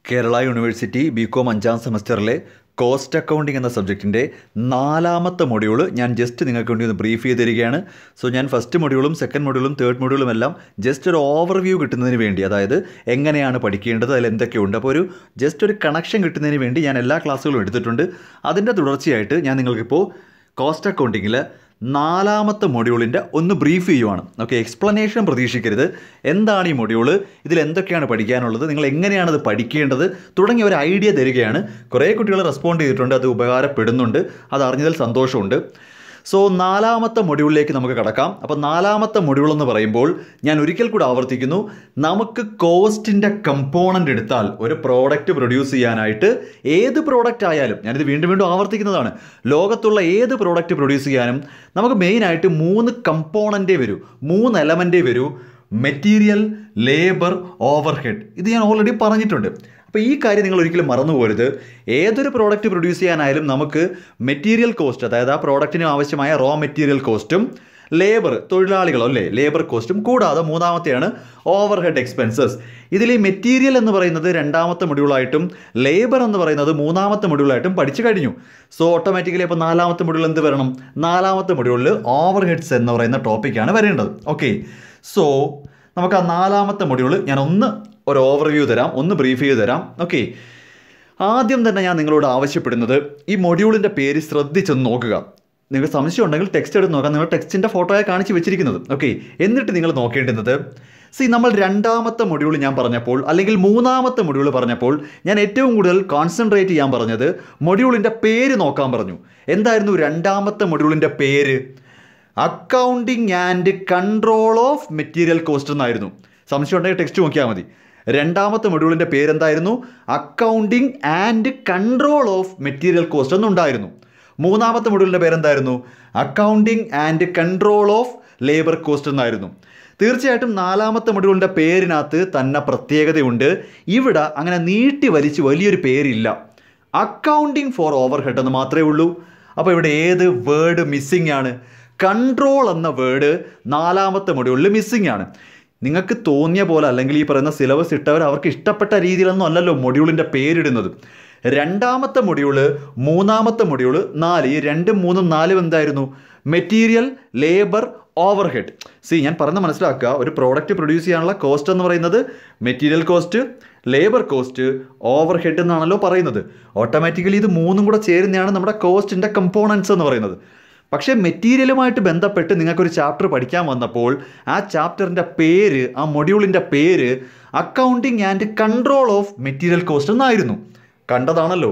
Kerala university BCom 5ാം സെമസ്റ്ററിലെ cost accounting എന്ന സബ്ജക്റ്റിൻ്റെ 4ാമത്തെ മൊഡ്യൂൾ ഞാൻ ജസ്റ്റ് നിങ്ങൾക്ക് വേണ്ടി ഒന്ന് ബ്രീഫ് ചെയ്ത് തരികയാണ്. സോ ഞാൻ ഫസ്റ്റ് മൊഡ്യൂളും സെക്കൻഡ് മൊഡ്യൂളും തേർഡ് മൊഡ്യൂളും എല്ലാം ജസ്റ്റ് ഒരു ഓവർവ്യൂ കിട്ടുന്നതിന് വേണ്ടി, അതായത് എങ്ങനെയാണ് പഠിക്കേണ്ടത്, അതിൽ എന്തൊക്കെയുണ്ട്, അപ്പോൾ ജസ്റ്റ് ഒരു കണക്ഷൻ കിട്ടുന്നതിന് വേണ്ടി ഞാൻ എല്ലാ ക്ലാസ്സുകളും എടുത്തിട്ടുണ്ട്. അതിൻ്റെ തുടർച്ചയായിട്ട് ഞാൻ നിങ്ങൾക്കിപ്പോൾ കോസ്റ്റ് അക്കൗണ്ടിങ്ങിൽ 4ാമത്തെ മൊഡ്യൂളിൻ്റെ ഒന്ന് ബ്രീഫ് ചെയ്യുവാണ്. ഓക്കെ, എക്സ്പ്ലനേഷൻ പ്രതീക്ഷിക്കരുത്. എന്താണ് ഈ മൊഡ്യൂൾ, ഇതിൽ എന്തൊക്കെയാണ് പഠിക്കാനുള്ളത്, നിങ്ങൾ എങ്ങനെയാണ് ഇത് പഠിക്കേണ്ടത് തുടങ്ങിയ ഒരു ഐഡിയ തരികയാണ്. കുറേ കുട്ടികൾ റെസ്പോണ്ട് ചെയ്തിട്ടുണ്ട്, അത് ഉപകാരപ്പെടുന്നുണ്ട്, അത് അറിഞ്ഞതിൽ സന്തോഷമുണ്ട്. സോ 4ാമത്തെ മൊഡ്യൂളിലേക്ക് നമുക്ക് കടക്കാം. അപ്പോൾ 4ാമത്തെ മൊഡ്യൂൾ എന്ന് പറയുമ്പോൾ ഞാൻ ഒരിക്കൽ കൂടെ ആവർത്തിക്കുന്നു, നമുക്ക് കോസ്റ്റിൻ്റെ കമ്പോണൻ്റ് എടുത്താൽ ഒരു പ്രോഡക്റ്റ് പ്രൊഡ്യൂസ് ചെയ്യാനായിട്ട്, ഏത് പ്രോഡക്റ്റ് ആയാലും, ഞാനിത് വീണ്ടും വീണ്ടും ആവർത്തിക്കുന്നതാണ്, ലോകത്തുള്ള ഏത് പ്രോഡക്റ്റ് പ്രൊഡ്യൂസ് ചെയ്യാനും നമുക്ക് മെയിനായിട്ട് 3 കമ്പോണൻറ്റേ വരൂ, 3 എലമെൻറ്റേ വരൂ: മെറ്റീരിയൽ, ലേബർ, ഓവർഹെഡ്. ഇത് ഞാൻ ഓൾറെഡി പറഞ്ഞിട്ടുണ്ട്. അപ്പോൾ ഈ കാര്യം നിങ്ങൾ ഒരിക്കലും മറന്നു പോരുത്. ഏതൊരു പ്രോഡക്റ്റ് പ്രൊഡ്യൂസ് ചെയ്യാനായാലും നമുക്ക് മെറ്റീരിയൽ കോസ്റ്റ്, അതായത് ആ പ്രോഡക്റ്റിന് ആവശ്യമായ റോ മെറ്റീരിയൽ കോസ്റ്റും, ലേബർ, തൊഴിലാളികളോ അല്ലേ, ലേബർ കോസ്റ്റും, കൂടാതെ മൂന്നാമത്തെയാണ് ഓവർഹെഡ് എക്സ്പെൻസസ്. ഇതിൽ ഈ മെറ്റീരിയൽ എന്ന് പറയുന്നത് 2ാമത്തെ മൊഡ്യൂളായിട്ടും ലേബർ എന്ന് പറയുന്നത് 3ാമത്തെ മൊഡ്യൂളായിട്ടും പഠിച്ചു കഴിഞ്ഞു. സോ ഓട്ടോമാറ്റിക്കലി അപ്പോൾ 4ാമത്തെ മൊഡ്യൂൾ എന്ത് വരണം? 4ാമത്തെ മൊഡ്യൂളിൽ ഓവർഹെഡ്സ് എന്ന് പറയുന്ന ടോപ്പിക്കാണ് വരേണ്ടത്. ഓക്കെ, സോ നമുക്ക് ആ 4ാമത്തെ മൊഡ്യൂൾ ഞാൻ ഒരു ഓവർവ്യൂ തരാം, ഒന്ന് ബ്രീഫ് ചെയ്ത് തരാം. ഓക്കെ, ആദ്യം തന്നെ ഞാൻ നിങ്ങളോട് ആവശ്യപ്പെടുന്നത്, ഈ മൊഡ്യൂളിൻ്റെ പേര് ശ്രദ്ധിച്ചൊന്ന് നോക്കുക. നിങ്ങൾക്ക് സംശയം ഉണ്ടെങ്കിൽ ടെക്സ്റ്റ് എടുത്ത് നോക്കാം, നിങ്ങൾ ടെക്സ്റ്റിൻ്റെ ഫോട്ടോയെ കാണിച്ച് വെച്ചിരിക്കുന്നത്. ഓക്കെ, എന്നിട്ട് നിങ്ങൾ നോക്കേണ്ടുന്നത്, നമ്മൾ 2ാമത്തെ മൊഡ്യൂൾ ഞാൻ പറഞ്ഞപ്പോൾ, അല്ലെങ്കിൽ 3ാമത്തെ മൊഡ്യൂൾ പറഞ്ഞപ്പോൾ ഞാൻ ഏറ്റവും കൂടുതൽ കോൺസെൻട്രേറ്റ് ചെയ്യാൻ പറഞ്ഞത് മൊഡ്യൂളിൻ്റെ പേര് നോക്കാൻ പറഞ്ഞു. എന്തായിരുന്നു 2ാമത്തെ മൊഡ്യൂളിൻ്റെ പേര്? Accounting and control of material cost എന്നായിരുന്നു. സംശയം ഉണ്ടെങ്കിൽ ടെക്സ്റ്റ് നോക്കിയാൽ മതി. 2ാമത്തെ മൊഡ്യൂളിൻ്റെ പേരെന്തായിരുന്നു? Accounting and control of material cost എന്നുണ്ടായിരുന്നു. 3ാമത്തെ മൊഡ്യൂളിൻ്റെ പേരെന്തായിരുന്നു? Accounting and control of labour cost എന്നായിരുന്നു. തീർച്ചയായിട്ടും 4ാമത്തെ മൊഡ്യൂളിൻ്റെ പേരിനകത്ത് തന്നെ പ്രത്യേകതയുണ്ട്. ഇവിടെ അങ്ങനെ നീട്ടി വലിച്ച് വലിയൊരു പേരില്ല. അക്കൗണ്ടിങ് ഫോർ ഓവർഹെഡ് എന്ന് മാത്രമേ ഉള്ളൂ. അപ്പോൾ ഇവിടെ ഏത് വേർഡ് മിസ്സിംഗ് ആണ്? കൺട്രോൾ എന്ന വേർഡ് 4ാമത്തെ മൊഡ്യൂളിൽ മിസ്സിംഗ് ആണ്. നിങ്ങൾക്ക് തോന്നിയ പോലെ, അല്ലെങ്കിൽ ഈ പറയുന്ന സിലബസ് ഇട്ടവർ അവർക്ക് ഇഷ്ടപ്പെട്ട രീതിയിലൊന്നും അല്ലല്ലോ മൊഡ്യൂളിൻ്റെ പേരിടുന്നത്. 2ാമത്തെ മൊഡ്യൂള്, 3ാമത്തെ മൊഡ്യൂള്, 4, ഈ 2, 3, 4 എന്തായിരുന്നു? Material, labour, overhead. ഞാൻ പറഞ്ഞ മനസ്സിലാക്കുക, ഒരു പ്രോഡക്റ്റ് പ്രൊഡ്യൂസ് ചെയ്യാനുള്ള കോസ്റ്റ് എന്ന് പറയുന്നത് material cost, labour cost, overhead എന്നാണല്ലോ പറയുന്നത്. ഓട്ടോമാറ്റിക്കലി ഇത് 3ഉം കൂടെ ചേരുന്നതാണ് നമ്മുടെ കോസ്റ്റിൻ്റെ കമ്പോണൻസ് എന്ന് പറയുന്നത്. പക്ഷേ മെറ്റീരിയലുമായിട്ട് ബന്ധപ്പെട്ട് നിങ്ങൾക്കൊരു ചാപ്റ്റർ പഠിക്കാൻ വന്നപ്പോൾ ആ ചാപ്റ്ററിൻ്റെ പേര്, ആ മൊഡ്യൂളിൻ്റെ പേര് accounting and control of material cost എന്നായിരുന്നു. കണ്ടതാണല്ലോ.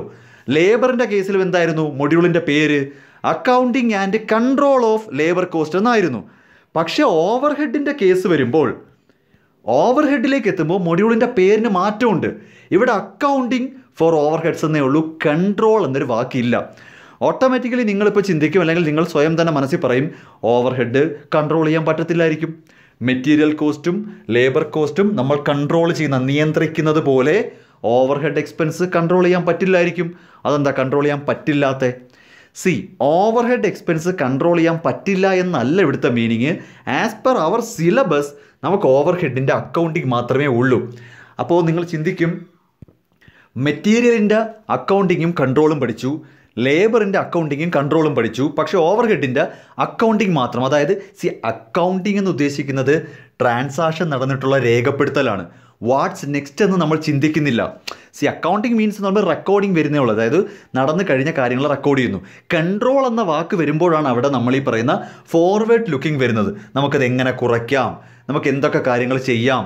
ലേബറിൻ്റെ കേസിലും എന്തായിരുന്നു മൊഡ്യൂളിൻ്റെ പേര്? Accounting and control of labour cost എന്നായിരുന്നു. പക്ഷേ ഓവർഹെഡിൻ്റെ കേസ് വരുമ്പോൾ, ഓവർഹെഡിലേക്ക് എത്തുമ്പോൾ മൊഡ്യൂളിൻ്റെ പേരിന് മാറ്റമുണ്ട്. ഇവിടെ അക്കൗണ്ടിങ് ഫോർ ഓവർഹെഡ്സ് എന്നേ ഉള്ളൂ, കൺട്രോൾ എന്നൊരു വാക്കില്ല. ഓട്ടോമാറ്റിക്കലി നിങ്ങളിപ്പോൾ ചിന്തിക്കും, അല്ലെങ്കിൽ നിങ്ങൾ സ്വയം തന്നെ മനസ്സിൽ പറയും, ഓവർഹെഡ് കൺട്രോൾ ചെയ്യാൻ പറ്റത്തില്ലായിരിക്കും. മെറ്റീരിയൽ കോസ്റ്റും ലേബർ കോസ്റ്റും നമ്മൾ കൺട്രോൾ ചെയ്യുന്ന, നിയന്ത്രിക്കുന്നത് പോലെ ഓവർഹെഡ് എക്സ്പെൻസ് കൺട്രോൾ ചെയ്യാൻ പറ്റില്ലായിരിക്കും. അതെന്താ കൺട്രോൾ ചെയ്യാൻ പറ്റില്ലാത്ത? ഓവർഹെഡ് എക്സ്പെൻസ് കൺട്രോൾ ചെയ്യാൻ പറ്റില്ല എന്നല്ല ഇവിടുത്തെ meaning. As per hour syllabus നമുക്ക് ഓവർഹെഡിൻ്റെ അക്കൗണ്ടിങ് മാത്രമേ ഉള്ളൂ. അപ്പോൾ നിങ്ങൾ ചിന്തിക്കും, മെറ്റീരിയലിൻ്റെ അക്കൗണ്ടിങ്ങും കൺട്രോളും പഠിച്ചു, ലേബറിൻ്റെ അക്കൗണ്ടിങ്ങും കൺട്രോളും പഠിച്ചു, പക്ഷേ ഓവർഹെഡിൻ്റെ അക്കൗണ്ടിങ് മാത്രം. അതായത് അക്കൗണ്ടിങ് എന്ന് ഉദ്ദേശിക്കുന്നത് ട്രാൻസാക്ഷൻ നടന്നിട്ടുള്ള രേഖപ്പെടുത്തലാണ്. വാട്ട്സ് നെക്സ്റ്റ് എന്ന് നമ്മൾ ചിന്തിക്കുന്നില്ല. അക്കൗണ്ടിങ് മീൻസ് നമ്മൾ റെക്കോർഡിങ് വരുന്നേ ഉള്ളൂ, അതായത് നടന്നു കഴിഞ്ഞ കാര്യങ്ങൾ റെക്കോർഡ് ചെയ്യുന്നു. കൺട്രോൾ എന്ന വാക്ക് വരുമ്പോഴാണ് അവിടെ നമ്മൾ ഈ പറയുന്ന ഫോർവേഡ് ലുക്കിംഗ് വരുന്നത്. നമുക്കത് എങ്ങനെ കുറയ്ക്കാം, നമുക്ക് എന്തൊക്കെ കാര്യങ്ങൾ ചെയ്യാം,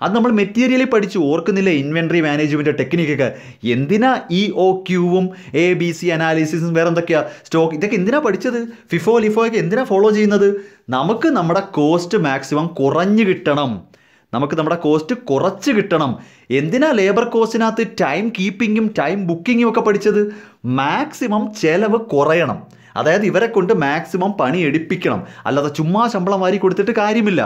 അത് നമ്മൾ മെറ്റീരിയലിൽ പഠിച്ചു. ഓർക്കുന്നില്ല ഇൻവെൻട്രി മാനേജ്മെൻറ്റ് ടെക്നിക്കൊക്കെ? എന്തിനാ EOQവും ABC അനാലിസിസും വേറെ എന്തൊക്കെയാ സ്റ്റോക്ക്, ഇതൊക്കെ എന്തിനാ പഠിച്ചത്? ഫിഫോ ലിഫോയൊക്കെ എന്തിനാ ഫോളോ ചെയ്യുന്നത്? നമുക്ക് നമ്മുടെ കോസ്റ്റ് മാക്സിമം കുറഞ്ഞു കിട്ടണം, നമുക്ക് നമ്മുടെ കോസ്റ്റ് കുറച്ച് കിട്ടണം. എന്തിനാ ലേബർ കോസ്റ്റിനകത്ത് ടൈം കീപ്പിങ്ങും ടൈം ബുക്കിങ്ങും ഒക്കെ പഠിച്ചത്? മാക്സിമം ചിലവ് കുറയണം, അതായത് ഇവരെ കൊണ്ട് മാക്സിമം പണി എടുപ്പിക്കണം, അല്ലാതെ ചുമ്മാ ശമ്പളം വാരി കൊടുത്തിട്ട് കാര്യമില്ല.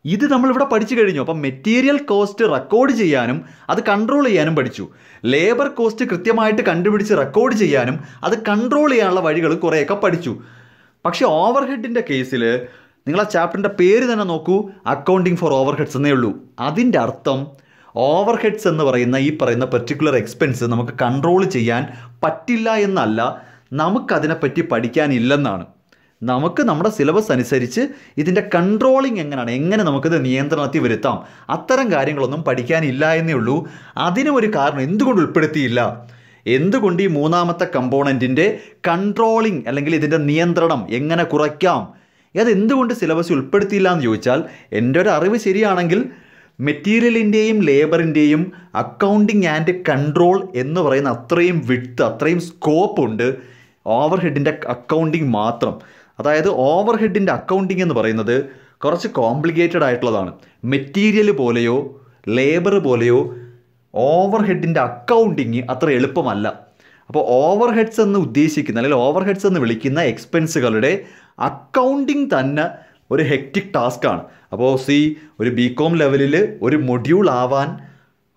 ഇത് നമ്മളിവിടെ പഠിച്ചു കഴിഞ്ഞു. അപ്പം മെറ്റീരിയൽ കോസ്റ്റ് റെക്കോർഡ് ചെയ്യാനും അത് കൺട്രോൾ ചെയ്യാനും പഠിച്ചു. ലേബർ കോസ്റ്റ് കൃത്യമായിട്ട് കണ്ടുപിടിച്ച് റെക്കോർഡ് ചെയ്യാനും അത് കൺട്രോൾ ചെയ്യാനുള്ള വഴികൾ കുറേയൊക്കെ പഠിച്ചു. പക്ഷേ ഓവർഹെഡിൻ്റെ കേസിൽ നിങ്ങൾ ആ ചാപ്റ്ററിൻ്റെ പേര് തന്നെ നോക്കൂ, അക്കൗണ്ടിങ് ഫോർ ഓവർഹെഡ്സ് എന്നേ ഉള്ളൂ. അതിൻ്റെ അർത്ഥം ഓവർ ഹെഡ്സ് എന്ന് പറയുന്ന ഈ പറയുന്ന പെർട്ടിക്കുലർ എക്സ്പെൻസ് നമുക്ക് കൺട്രോൾ ചെയ്യാൻ പറ്റില്ല എന്നല്ല, നമുക്കതിനെപ്പറ്റി പഠിക്കാനില്ലെന്നാണ്. നമുക്ക് നമ്മുടെ സിലബസ് അനുസരിച്ച് ഇതിൻ്റെ കൺട്രോളിങ് എങ്ങനെ നമുക്കിത് നിയന്ത്രണത്തിൽ വരുത്താം, അത്തരം കാര്യങ്ങളൊന്നും പഠിക്കാനില്ല എന്നേ ഉള്ളൂ. അതിനും ഒരു കാരണം എന്തുകൊണ്ട് ഉൾപ്പെടുത്തിയില്ല, എന്തുകൊണ്ട് ഈ മൂന്നാമത്തെ കമ്പോണൻറ്റിൻ്റെ കൺട്രോളിങ് അല്ലെങ്കിൽ ഇതിൻ്റെ നിയന്ത്രണം എങ്ങനെ കുറയ്ക്കാം, അതെന്തുകൊണ്ട് സിലബസ് ഉൾപ്പെടുത്തിയില്ല എന്ന് ചോദിച്ചാൽ, എൻ്റെ ഒരു അറിവ് ശരിയാണെങ്കിൽ മെറ്റീരിയലിൻ്റെയും ലേബറിൻ്റെയും അക്കൗണ്ടിങ് ആൻഡ് കൺട്രോൾ എന്ന് പറയുന്ന അത്രയും വിഡ്ത്ത്, അത്രയും സ്കോപ്പ് ഉണ്ട് ഓവർ ഹെഡിൻ്റെ അക്കൗണ്ടിങ് മാത്രം. അതായത് ഓവർ ഹെഡിൻ്റെ അക്കൗണ്ടിങ് എന്ന് പറയുന്നത് കുറച്ച് കോംപ്ലിക്കേറ്റഡ് ആയിട്ടുള്ളതാണ്. മെറ്റീരിയൽ പോലെയോ ലേബർ പോലെയോ ഓവർ ഹെഡിൻ്റെ അക്കൗണ്ടിങ് അത്ര എളുപ്പമല്ല. അപ്പോൾ ഓവർ ഹെഡ്സ് എന്ന് ഉദ്ദേശിക്കുന്ന അല്ലെങ്കിൽ ഓവർ ഹെഡ്സ് എന്ന് വിളിക്കുന്ന എക്സ്പെൻസുകളുടെ അക്കൗണ്ടിങ് തന്നെ ഒരു ഹെക്റ്റിക് ടാസ്ക്കാണ്. അപ്പോൾ ഒരു ബികോം ലെവലിൽ ഒരു മൊഡ്യൂൾ ആവാൻ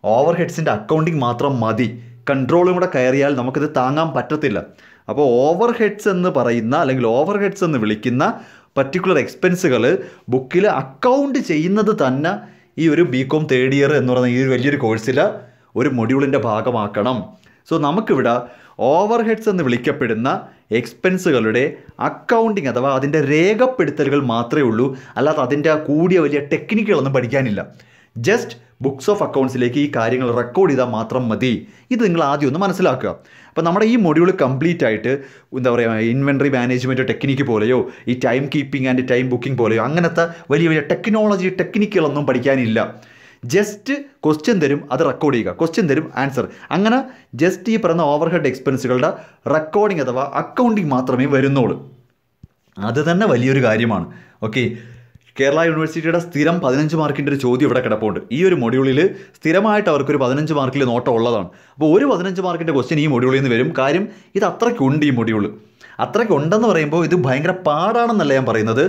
ഓവർ ഹെഡ്സിൻ്റെ അക്കൗണ്ടിങ് മാത്രം മതി. കൺട്രോളും കൂടെ കയറിയാൽ നമുക്കിത് താങ്ങാൻ പറ്റത്തില്ല. അപ്പോൾ ഓവർ ഹെഡ്സ് എന്ന് പറയുന്ന അല്ലെങ്കിൽ ഓവർ ഹെഡ്സ് എന്ന് വിളിക്കുന്ന പർട്ടിക്കുലർ എക്സ്പെൻസുകൾ ബുക്കിൽ അക്കൗണ്ട് ചെയ്യുന്നത് തന്നെ ഈ ഒരു ബികോം തേർഡ് ഇയർ എന്ന് പറയുന്ന ഈ ഒരു വലിയൊരു കോഴ്സിൽ ഒരു മൊഡ്യൂളിൻ്റെ ഭാഗമാക്കണം. സോ നമുക്കിവിടെ ഓവർ ഹെഡ്സ് എന്ന് വിളിക്കപ്പെടുന്ന എക്സ്പെൻസുകളുടെ അക്കൗണ്ടിങ് അഥവാ അതിൻ്റെ രേഖപ്പെടുത്തലുകൾ മാത്രമേ ഉള്ളൂ, അല്ലാതെ അതിൻ്റെ കൂടിയ വലിയ ടെക്നിക്കുകളൊന്നും പഠിക്കാനില്ല. ജസ്റ്റ് ബുക്സ് ഓഫ് അക്കൗണ്ട്സിലേക്ക് ഈ കാര്യങ്ങൾ റെക്കോർഡ് ചെയ്താൽ മാത്രം മതി. ഇത് നിങ്ങൾ ആദ്യം ഒന്ന് മനസ്സിലാക്കുക. അപ്പോൾ നമ്മുടെ ഈ മൊഡ്യൂൾ കംപ്ലീറ്റ് ആയിട്ട് എന്താ പറയുക, ഇൻവെൻട്രി മാനേജ്മെൻറ്റ് ടെക്നിക്ക് പോലെയോ ഈ time keeping and time booking പോലെയോ അങ്ങനത്തെ വലിയ വലിയ ടെക്നിക്കുകളൊന്നും പഠിക്കാനില്ല. ജസ്റ്റ് ക്വസ്റ്റ്യൻ തരും, അത് റെക്കോർഡ് ചെയ്യുക, ക്വസ്റ്റ്യൻ തരും, ആൻസർ, അങ്ങനെ ജസ്റ്റ് ഈ പറയുന്ന ഓവർ ഹെഡ് എക്സ്പെൻസുകളുടെ റെക്കോർഡിംഗ് അഥവാ അക്കൗണ്ടിങ് മാത്രമേ വരുന്നുള്ളൂ. അത് തന്നെ വലിയൊരു കാര്യമാണ്. ഓക്കെ, കേരള യൂണിവേഴ്സിറ്റിയുടെ സ്ഥിരം 15 മാർക്കിൻ്റെ ഒരു ചോദ്യം ഇവിടെ കിടപ്പുണ്ട്. ഈ ഒരു മൊഡ്യൂളിൽ സ്ഥിരമായിട്ട് അവർക്കൊരു 15 മാർക്കിൽ നോട്ടം ഉള്ളതാണ്. അപ്പോൾ ഒരു 15 മാർക്കിൻ്റെ ക്വസ്റ്റ്യൻ ഈ മൊഡ്യൂളിൽ നിന്ന് വരും. കാര്യം ഇത് അത്രയ്ക്കുണ്ട്, ഈ മൊഡ്യൂൾ അത്രയ്ക്കുണ്ടെന്ന് പറയുമ്പോൾ ഇത് ഭയങ്കര പാടാണെന്നല്ല ഞാൻ പറയുന്നത്.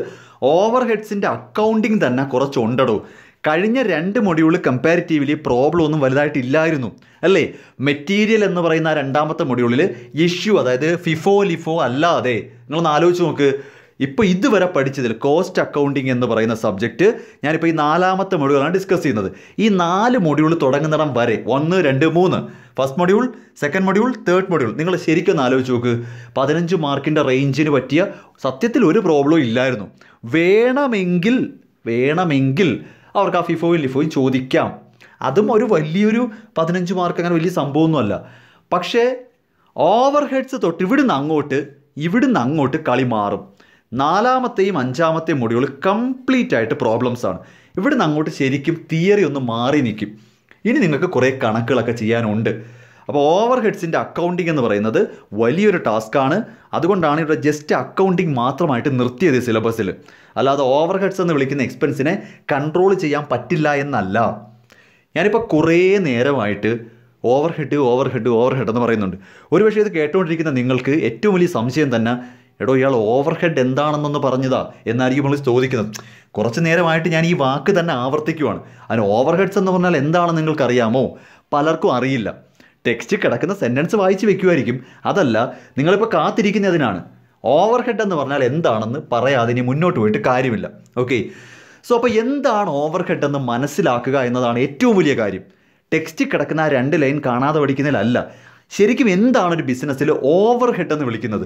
ഓവർ ഹെഡ്സിൻ്റെ അക്കൗണ്ടിങ് തന്നെ കുറച്ചുണ്ടടോ. കഴിഞ്ഞ 2 മൊഡ്യൂൾ കമ്പാരിറ്റീവ്ലി പ്രോബ്ലം ഒന്നും വലുതായിട്ടില്ലായിരുന്നു അല്ലേ. മെറ്റീരിയൽ എന്ന് പറയുന്ന രണ്ടാമത്തെ മൊഡ്യൂളിൽ ഇഷ്യൂ, അതായത് ഫിഫോ ലിഫോ അല്ലാതെ നിങ്ങളൊന്ന് ആലോചിച്ച് നോക്ക്. ഇപ്പോൾ ഇതുവരെ പഠിച്ചതിൽ കോസ്റ്റ് അക്കൗണ്ടിങ് എന്ന് പറയുന്ന സബ്ജക്റ്റ് ഞാനിപ്പോൾ ഈ 4ാമത്തെ മൊഡ്യൂളാണ് ഡിസ്കസ് ചെയ്യുന്നത്. ഈ 4 മൊഡ്യൂൾ തുടങ്ങുന്നിടം വരെ 1, 2, 3 first module, second module, third module നിങ്ങൾ ശരിക്കും ഒന്ന് ആലോചിച്ച് നോക്ക്. 15 മാർക്കിൻ്റെ റേഞ്ചിന് പറ്റിയ സത്യത്തിൽ ഒരു പ്രോബ്ലവും ഇല്ലായിരുന്നു. വേണമെങ്കിൽ അവർക്ക് ആ ഫിഫോയും ലിഫോയും ചോദിക്കാം. അതും ഒരു വലിയൊരു 15 മാർക്ക് അങ്ങനെ വലിയ സംഭവമൊന്നുമല്ല. പക്ഷേ ഓവർ ഹെഡ്സ് തൊട്ട് ഇവിടുന്ന് അങ്ങോട്ട് കളി മാറും. 4ാമത്തെയും 5ാമത്തെയും മൊഡ്യൂൾ കംപ്ലീറ്റ് ആയിട്ട് പ്രോബ്ലംസ് ആണ്. ഇവിടുന്ന് അങ്ങോട്ട് ശരിക്കും തിയറി ഒന്ന് മാറി നിൽക്കും. ഇനി നിങ്ങൾക്ക് കുറേ കണക്കുകളൊക്കെ ചെയ്യാനുണ്ട്. അപ്പോൾ ഓവർ ഹെഡ്സിൻ്റെ അക്കൗണ്ടിങ് എന്ന് പറയുന്നത് വലിയൊരു ടാസ്ക്കാണ്. അതുകൊണ്ടാണ് ഇവിടെ ജസ്റ്റ് അക്കൗണ്ടിങ് മാത്രമായിട്ട് നിർത്തിയത് സിലബസിൽ. അല്ലാതെ ഓവർ ഹെഡ്സ് എന്ന് വിളിക്കുന്ന എക്സ്പെൻസിനെ കൺട്രോൾ ചെയ്യാൻ പറ്റില്ല എന്നല്ല. ഞാനിപ്പോൾ കുറേ നേരമായിട്ട് ഓവർ ഹെഡ് എന്ന് പറയുന്നുണ്ട്. ഒരുപക്ഷെ ഇത് കേട്ടുകൊണ്ടിരിക്കുന്ന നിങ്ങൾക്ക് ഏറ്റവും വലിയ സംശയം തന്നെ, എടോ ഇയാൾ ഓവർ ഹെഡ് എന്താണെന്നൊന്ന് പറഞ്ഞതാ എന്നായിരിക്കും നമ്മൾ ചോദിക്കുന്നത്. കുറച്ച് നേരമായിട്ട് ഞാൻ ഈ വാക്ക് തന്നെ ആവർത്തിക്കുവാണ്. അതിന് ഓവർ ഹെഡ്സ് എന്ന് പറഞ്ഞാൽ എന്താണെന്ന് നിങ്ങൾക്കറിയാമോ? പലർക്കും അറിയില്ല. ടെക്സ്റ്റ് കിടക്കുന്ന സെൻറ്റൻസ് വായിച്ച് വെക്കുമായിരിക്കും. അതല്ല, നിങ്ങളിപ്പോൾ കാത്തിരിക്കുന്നതിനാണ്. ഓവർ ഹെഡ് എന്ന് പറഞ്ഞാൽ എന്താണെന്ന് പറയാതെ ഇനി മുന്നോട്ട് പോയിട്ട് കാര്യമില്ല. ഓക്കെ, സോ അപ്പോൾ എന്താണ് ഓവർ ഹെഡ് എന്ന് മനസ്സിലാക്കുക എന്നതാണ് ഏറ്റവും വലിയ കാര്യം. ടെക്സ്റ്റ് കിടക്കുന്ന ആ 2 ലൈൻ കാണാതെ പഠിക്കുന്നതിലല്ല. ശരിക്കും എന്താണ് ഒരു ബിസിനസ്സിൽ ഓവർ ഹെഡ് എന്ന് വിളിക്കുന്നത്?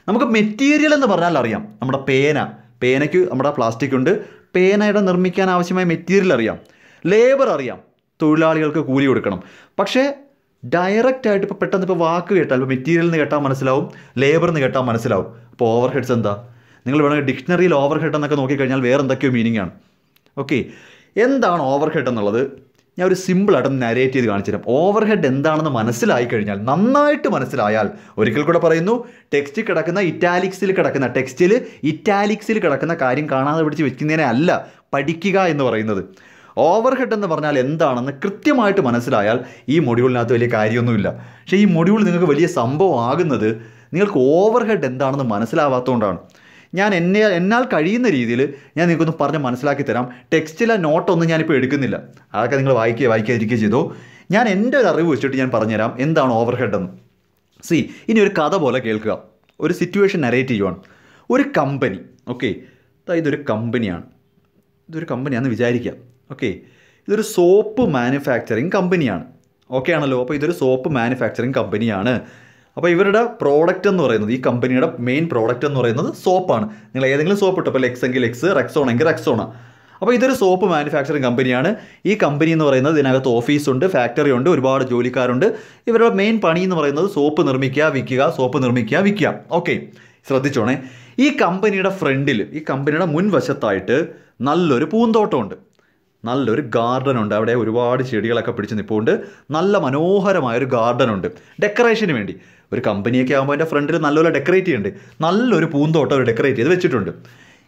നമുക്ക് മെറ്റീരിയൽ എന്ന് പറഞ്ഞാൽ അറിയാം. നമ്മുടെ പേനയ്ക്ക് നമ്മുടെ പ്ലാസ്റ്റിക് ഉണ്ട്. പേനയുടെ നിർമ്മിക്കാൻ ആവശ്യമായ മെറ്റീരിയൽ അറിയാം. ലേബർ അറിയാം, തൊഴിലാളികൾക്ക് കൂലി കൊടുക്കണം. പക്ഷേ ഡയറക്റ്റ് ആയിട്ട് ഇപ്പോൾ പെട്ടെന്ന് ഇപ്പോൾ വാക്ക് കേട്ടാൽ, ഇപ്പോൾ മെറ്റീരിയൽ എന്ന് കേട്ടാൽ മനസ്സിലാവും, ലേബർ എന്ന് കേട്ടാൽ മനസ്സിലാവും. അപ്പോൾ ഓവർ ഹെഡ്സ് എന്താ? നിങ്ങൾ വേണമെങ്കിൽ ഡിക്ഷണറിയിൽ ഓവർ ഹെഡ് എന്നൊക്കെ നോക്കിക്കഴിഞ്ഞാൽ വേറെ എന്തൊക്കെയോ മീനിങ് ആണ്. ഓക്കെ, എന്താണ് ഓവർ ഹെഡ് എന്നുള്ളത് ഞാൻ ഒരു സിമ്പിളായിട്ടൊന്ന് നരേറ്റ് ചെയ്ത് കാണിച്ചു തരാം. ഓവർ ഹെഡ് എന്താണെന്ന് മനസ്സിലായി കഴിഞ്ഞാൽ, നന്നായിട്ട് മനസ്സിലായാൽ, ഒരിക്കൽ കൂടെ പറയുന്നു, ടെക്സ്റ്റിൽ കിടക്കുന്ന ഇറ്റാലിക്സിൽ കിടക്കുന്ന കാര്യം കാണാതെ പിടിച്ച് വെക്കുന്നതിനെ അല്ല പഠിക്കുക എന്ന് പറയുന്നത്. ഓവർ ഹെഡ് എന്ന് പറഞ്ഞാൽ എന്താണെന്ന് കൃത്യമായിട്ട് മനസ്സിലായാൽ ഈ മൊഡ്യൂളിനകത്ത് വലിയ കാര്യമൊന്നുമില്ല. പക്ഷേ ഈ മൊഡ്യൂൾ നിങ്ങൾക്ക് വലിയ സംഭവം ആകുന്നത് നിങ്ങൾക്ക് ഓവർ ഹെഡ് എന്താണെന്ന് മനസ്സിലാവാത്തതുകൊണ്ടാണ്. ഞാൻ എന്നാൽ കഴിയുന്ന രീതിയിൽ ഞാൻ നിങ്ങൾക്കൊന്ന് പറഞ്ഞ് മനസ്സിലാക്കി തരാം. ടെക്സ്റ്റിലെ നോട്ടൊന്നും ഞാനിപ്പോൾ എടുക്കുന്നില്ല. അതൊക്കെ നിങ്ങൾ വായിക്കാതിരിക്കുക ചെയ്തോ. ഞാൻ എൻ്റെ ഒരു അറിവ് വെച്ചിട്ട് ഞാൻ പറഞ്ഞുതരാം എന്താണ് ഓവർ ഹെഡ് എന്ന്. ഇനി ഒരു കഥ പോലെ കേൾക്കുക. ഒരു സിറ്റുവേഷൻ നരേറ്റ് ചെയ്യുവാണ്. ഒരു കമ്പനി, ഓക്കെ, ഇതൊരു കമ്പനിയാണെന്ന് വിചാരിക്കാം. ഓക്കെ, ഇതൊരു സോപ്പ് മാനുഫാക്ചറിങ് കമ്പനിയാണ്. ഓക്കെ ആണല്ലോ. അപ്പോൾ ഇതൊരു സോപ്പ് മാനുഫാക്ചറിങ് കമ്പനിയാണ്. അപ്പോൾ ഇവരുടെ പ്രോഡക്റ്റ് എന്ന് പറയുന്നത്, ഈ കമ്പനിയുടെ മെയിൻ പ്രോഡക്റ്റ് എന്ന് പറയുന്നത് സോപ്പാണ്. നിങ്ങൾ ഏതെങ്കിലും സോപ്പ് ഇട്ടോ, ഇപ്പോൾ ലെക്സ് എങ്കിൽ ലെക്സ്, റെക്സോൺ എങ്കിൽ റെക്സോണ. അപ്പോൾ ഇതൊരു സോപ്പ് മാനുഫാക്ചറിങ് കമ്പനിയാണ്. ഈ കമ്പനി എന്ന് പറയുന്നത് ഇതിനകത്ത് ഓഫീസുണ്ട്, ഫാക്ടറി ഉണ്ട്, ഒരുപാട് ജോലിക്കാരുണ്ട്. ഇവരുടെ മെയിൻ പണി എന്ന് പറയുന്നത് സോപ്പ് നിർമ്മിക്കുക, വിൽക്കുക, സോപ്പ് നിർമ്മിക്കുക, വിൽക്കുക. ഓക്കെ, ശ്രദ്ധിച്ചോണേ. ഈ കമ്പനിയുടെ ഫ്രണ്ടിൽ, ഈ കമ്പനിയുടെ മുൻവശത്തായിട്ട് നല്ലൊരു പൂന്തോട്ടമുണ്ട്, നല്ലൊരു ഗാർഡൻ ഉണ്ട്. അവിടെ ഒരുപാട് ചെടികളൊക്കെ പിടിച്ച് നിൽപ്പുണ്ട്. നല്ല മനോഹരമായൊരു ഗാർഡൻ ഉണ്ട് ഡെക്കറേഷന് വേണ്ടി. ഒരു കമ്പനിയൊക്കെ ആകുമ്പോൾ അതിൻ്റെ ഫ്രണ്ടിൽ നല്ലപോലെ ഡെക്കറേറ്റ് ചെയ്യുന്നുണ്ട്. നല്ലൊരു പൂന്തോട്ടം അവർ ഡെക്കറേറ്റ് ചെയ്ത് വെച്ചിട്ടുണ്ട്.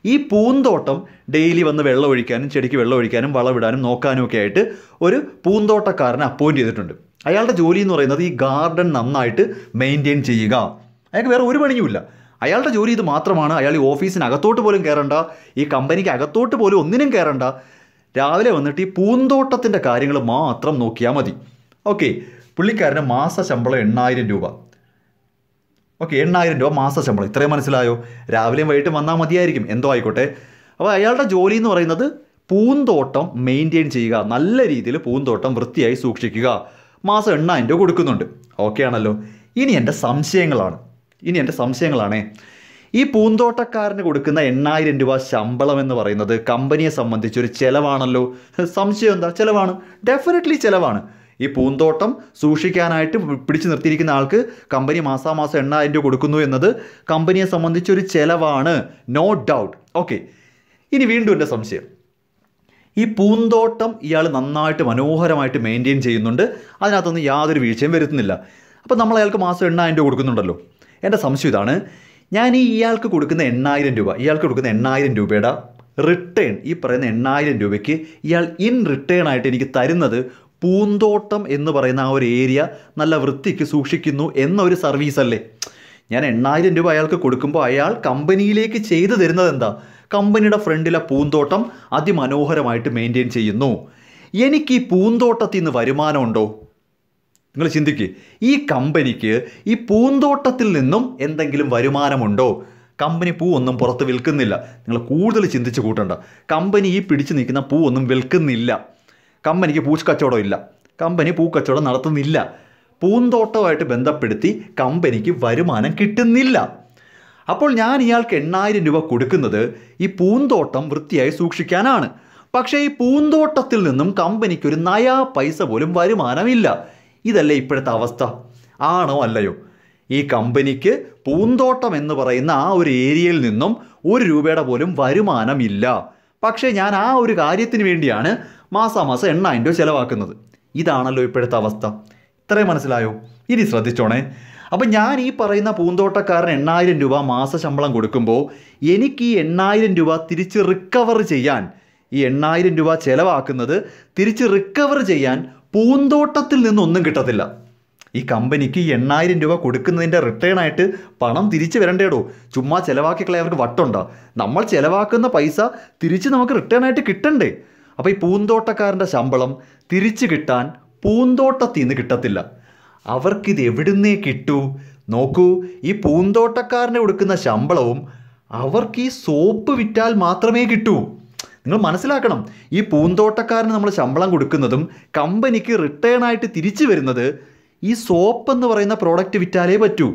ഈ പൂന്തോട്ടം ഡെയിലി വന്ന് വെള്ളം ഒഴിക്കാനും ചെടിക്ക് വെള്ളം ഒഴിക്കാനും വളമിടാനും നോക്കാനും ഒക്കെ ആയിട്ട് ഒരു പൂന്തോട്ടക്കാരനെ അപ്പോയിൻറ്റ് ചെയ്തിട്ടുണ്ട്. അയാളുടെ ജോലി എന്ന് പറയുന്നത് ഈ ഗാർഡൻ നന്നായിട്ട് മെയിൻറ്റെയിൻ ചെയ്യുക. അയാൾക്ക് വേറെ ഒരു പണിയുമില്ല. അയാളുടെ ജോലി ഇത് മാത്രമാണ്. അയാൾ ഈ ഓഫീസിനകത്തോട്ട് പോലും കയറണ്ട, ഈ കമ്പനിക്ക് അകത്തോട്ട് പോലും ഒന്നിനും കയറണ്ട. രാവിലെ വന്നിട്ട് ഈ പൂന്തോട്ടത്തിൻ്റെ കാര്യങ്ങൾ മാത്രം നോക്കിയാൽ മതി. ഓക്കെ, പുള്ളിക്കാരന് മാസ ശമ്പളം 8000 രൂപ. ഓക്കെ, 8000 രൂപ മാസ ശമ്പളം. ഇത്രയും മനസ്സിലായോ? രാവിലെയും വൈകിട്ടും വന്നാൽ മതിയായിരിക്കും, എന്തോ ആയിക്കോട്ടെ. അപ്പോൾ അയാളുടെ ജോലി എന്ന് പറയുന്നത് പൂന്തോട്ടം മെയിൻറ്റെയിൻ ചെയ്യുക, നല്ല രീതിയിൽ പൂന്തോട്ടം വൃത്തിയായി സൂക്ഷിക്കുക. മാസം 8000 രൂപ കൊടുക്കുന്നുണ്ട്. ഓക്കെ ആണല്ലോ. ഇനി എൻ്റെ സംശയങ്ങളാണേ. ഈ പൂന്തോട്ടക്കാരന് കൊടുക്കുന്ന 8000 രൂപ ശമ്പളം എന്ന് പറയുന്നത് കമ്പനിയെ സംബന്ധിച്ചൊരു ചിലവാണല്ലോ. സംശയം എന്താ? ചിലവാണ്, ഡെഫിനറ്റ്ലി ചിലവാണ്. ഈ പൂന്തോട്ടം സൂക്ഷിക്കാനായിട്ട് പിടിച്ചു നിർത്തിയിരിക്കുന്ന ആൾക്ക് കമ്പനി മാസാമാസം 8000 രൂപ കൊടുക്കുന്നു എന്നത് കമ്പനിയെ സംബന്ധിച്ചൊരു ചിലവാണ്, നോ ഡൗട്ട്. ഓക്കെ, ഇനി വീണ്ടും എൻ്റെ സംശയം. ഈ പൂന്തോട്ടം ഇയാൾ നന്നായിട്ട് മനോഹരമായിട്ട് മെയിൻറ്റെയിൻ ചെയ്യുന്നുണ്ട്, അതിനകത്തൊന്നും യാതൊരു വീഴ്ചയും വരുത്തുന്നില്ല. അപ്പോൾ നമ്മൾ അയാൾക്ക് മാസം 8000 രൂപ കൊടുക്കുന്നുണ്ടല്ലോ. എൻ്റെ സംശയം ഇതാണ്, ഞാൻ ഇയാൾക്ക് കൊടുക്കുന്ന 8000 രൂപയുടെ റിട്ടേൺ, ഈ പറയുന്ന 8000 രൂപയ്ക്ക് ഇയാൾ ഇൻ റിട്ടേൺ ആയിട്ട് എനിക്ക് തരുന്നത് പൂന്തോട്ടം എന്ന് പറയുന്ന ആ ഒരു ഏരിയ നല്ല വൃത്തിക്ക് സൂക്ഷിക്കുന്നു എന്നൊരു സർവീസ് അല്ലേ? ഞാൻ 8000 രൂപ അയാൾക്ക് കൊടുക്കുമ്പോൾ അയാൾ കമ്പനിയിലേക്ക് ചെയ്തു തരുന്നത് എന്താ? കമ്പനിയുടെ ഫ്രണ്ടിലെ പൂന്തോട്ടം അതിമനോഹരമായിട്ട് മെയിൻറ്റെയിൻ ചെയ്യുന്നു. എനിക്ക് ഈ പൂന്തോട്ടത്തിൽ നിന്ന് വരുമാനമുണ്ടോ? നിങ്ങൾ ചിന്തിക്കുക, ഈ കമ്പനിക്ക് ഈ പൂന്തോട്ടത്തിൽ നിന്നും എന്തെങ്കിലും വരുമാനമുണ്ടോ? കമ്പനി പൂ ഒന്നും പുറത്ത് വിൽക്കുന്നില്ല. നിങ്ങൾ കൂടുതൽ ചിന്തിച്ച് കൂട്ടണ്ട. കമ്പനി ഈ പിടിച്ച് നിൽക്കുന്ന പൂ ഒന്നും വിൽക്കുന്നില്ല. കമ്പനിക്ക് പൂക്കച്ചവടം ഇല്ല, കമ്പനി പൂക്കച്ചവടം നടത്തുന്നില്ല. പൂന്തോട്ടവുമായിട്ട് ബന്ധപ്പെടുത്തി കമ്പനിക്ക് വരുമാനം കിട്ടുന്നില്ല. അപ്പോൾ ഞാൻ ഇയാൾക്ക് 8000 രൂപ കൊടുക്കുന്നത് ഈ പൂന്തോട്ടം വൃത്തിയായി സൂക്ഷിക്കാനാണ്. പക്ഷേ ഈ പൂന്തോട്ടത്തിൽ നിന്നും കമ്പനിക്ക് ഒരു നയാ പൈസ പോലും വരുമാനമില്ല. ഇതല്ലേ ഇപ്പോഴത്തെ അവസ്ഥ? ആണോ അല്ലയോ? ഈ കമ്പനിക്ക് പൂന്തോട്ടം എന്ന് പറയുന്ന ആ ഒരു ഏരിയയിൽ നിന്നും 1 രൂപയുടെ പോലും വരുമാനമില്ല. പക്ഷേ ഞാൻ ആ ഒരു കാര്യത്തിന് വേണ്ടിയാണ് മാസാമാസം 8000 രൂപ ചിലവാക്കുന്നത്. ഇതാണല്ലോ ഇപ്പോഴത്തെ അവസ്ഥ. ഇത്രയും മനസ്സിലായോ? ഇനി ശ്രദ്ധിച്ചോണേ. അപ്പം ഞാൻ ഈ പറയുന്ന പൂന്തോട്ടക്കാരൻ 8000 രൂപ മാസ ശമ്പളം കൊടുക്കുമ്പോൾ എനിക്ക് ഈ 8000 രൂപ തിരിച്ച് റിക്കവർ ചെയ്യാൻ, ഈ 8000 രൂപ ചിലവാക്കുന്നത് തിരിച്ച് റിക്കവർ ചെയ്യാൻ പൂന്തോട്ടത്തിൽ നിന്നൊന്നും കിട്ടത്തില്ല. ഈ കമ്പനിക്ക് ഈ 8000 രൂപ കൊടുക്കുന്നതിൻ്റെ റിട്ടേൺ ആയിട്ട് പണം തിരിച്ച് വരണ്ടേടോ. ചുമ്മാ ചിലവാക്കി കളയവർക്ക് വട്ടുണ്ടോ? നമ്മൾ ചിലവാക്കുന്ന പൈസ തിരിച്ച് നമുക്ക് റിട്ടേൺ ആയിട്ട് കിട്ടണ്ടേ? അപ്പോൾ ഈ പൂന്തോട്ടക്കാരൻ്റെ ശമ്പളം തിരിച്ച് കിട്ടാൻ പൂന്തോട്ടത്തിൽ നിന്ന് കിട്ടത്തില്ല. അവർക്കിത് എവിടുന്നേ കിട്ടൂ? നോക്കൂ, ഈ പൂന്തോട്ടക്കാരന് കൊടുക്കുന്ന ശമ്പളവും അവർക്ക് ഈ സോപ്പ് വിറ്റാൽ മാത്രമേ കിട്ടൂ. നിങ്ങൾ മനസ്സിലാക്കണം, ഈ പൂന്തോട്ടക്കാരന് നമ്മൾ ശമ്പളം കൊടുക്കുന്നതും കമ്പനിക്ക് റിട്ടേൺ ആയിട്ട് തിരിച്ചു വരുന്നത് ഈ സോപ്പ് എന്ന് പറയുന്ന പ്രോഡക്റ്റ് വിറ്റാലേ പറ്റൂ.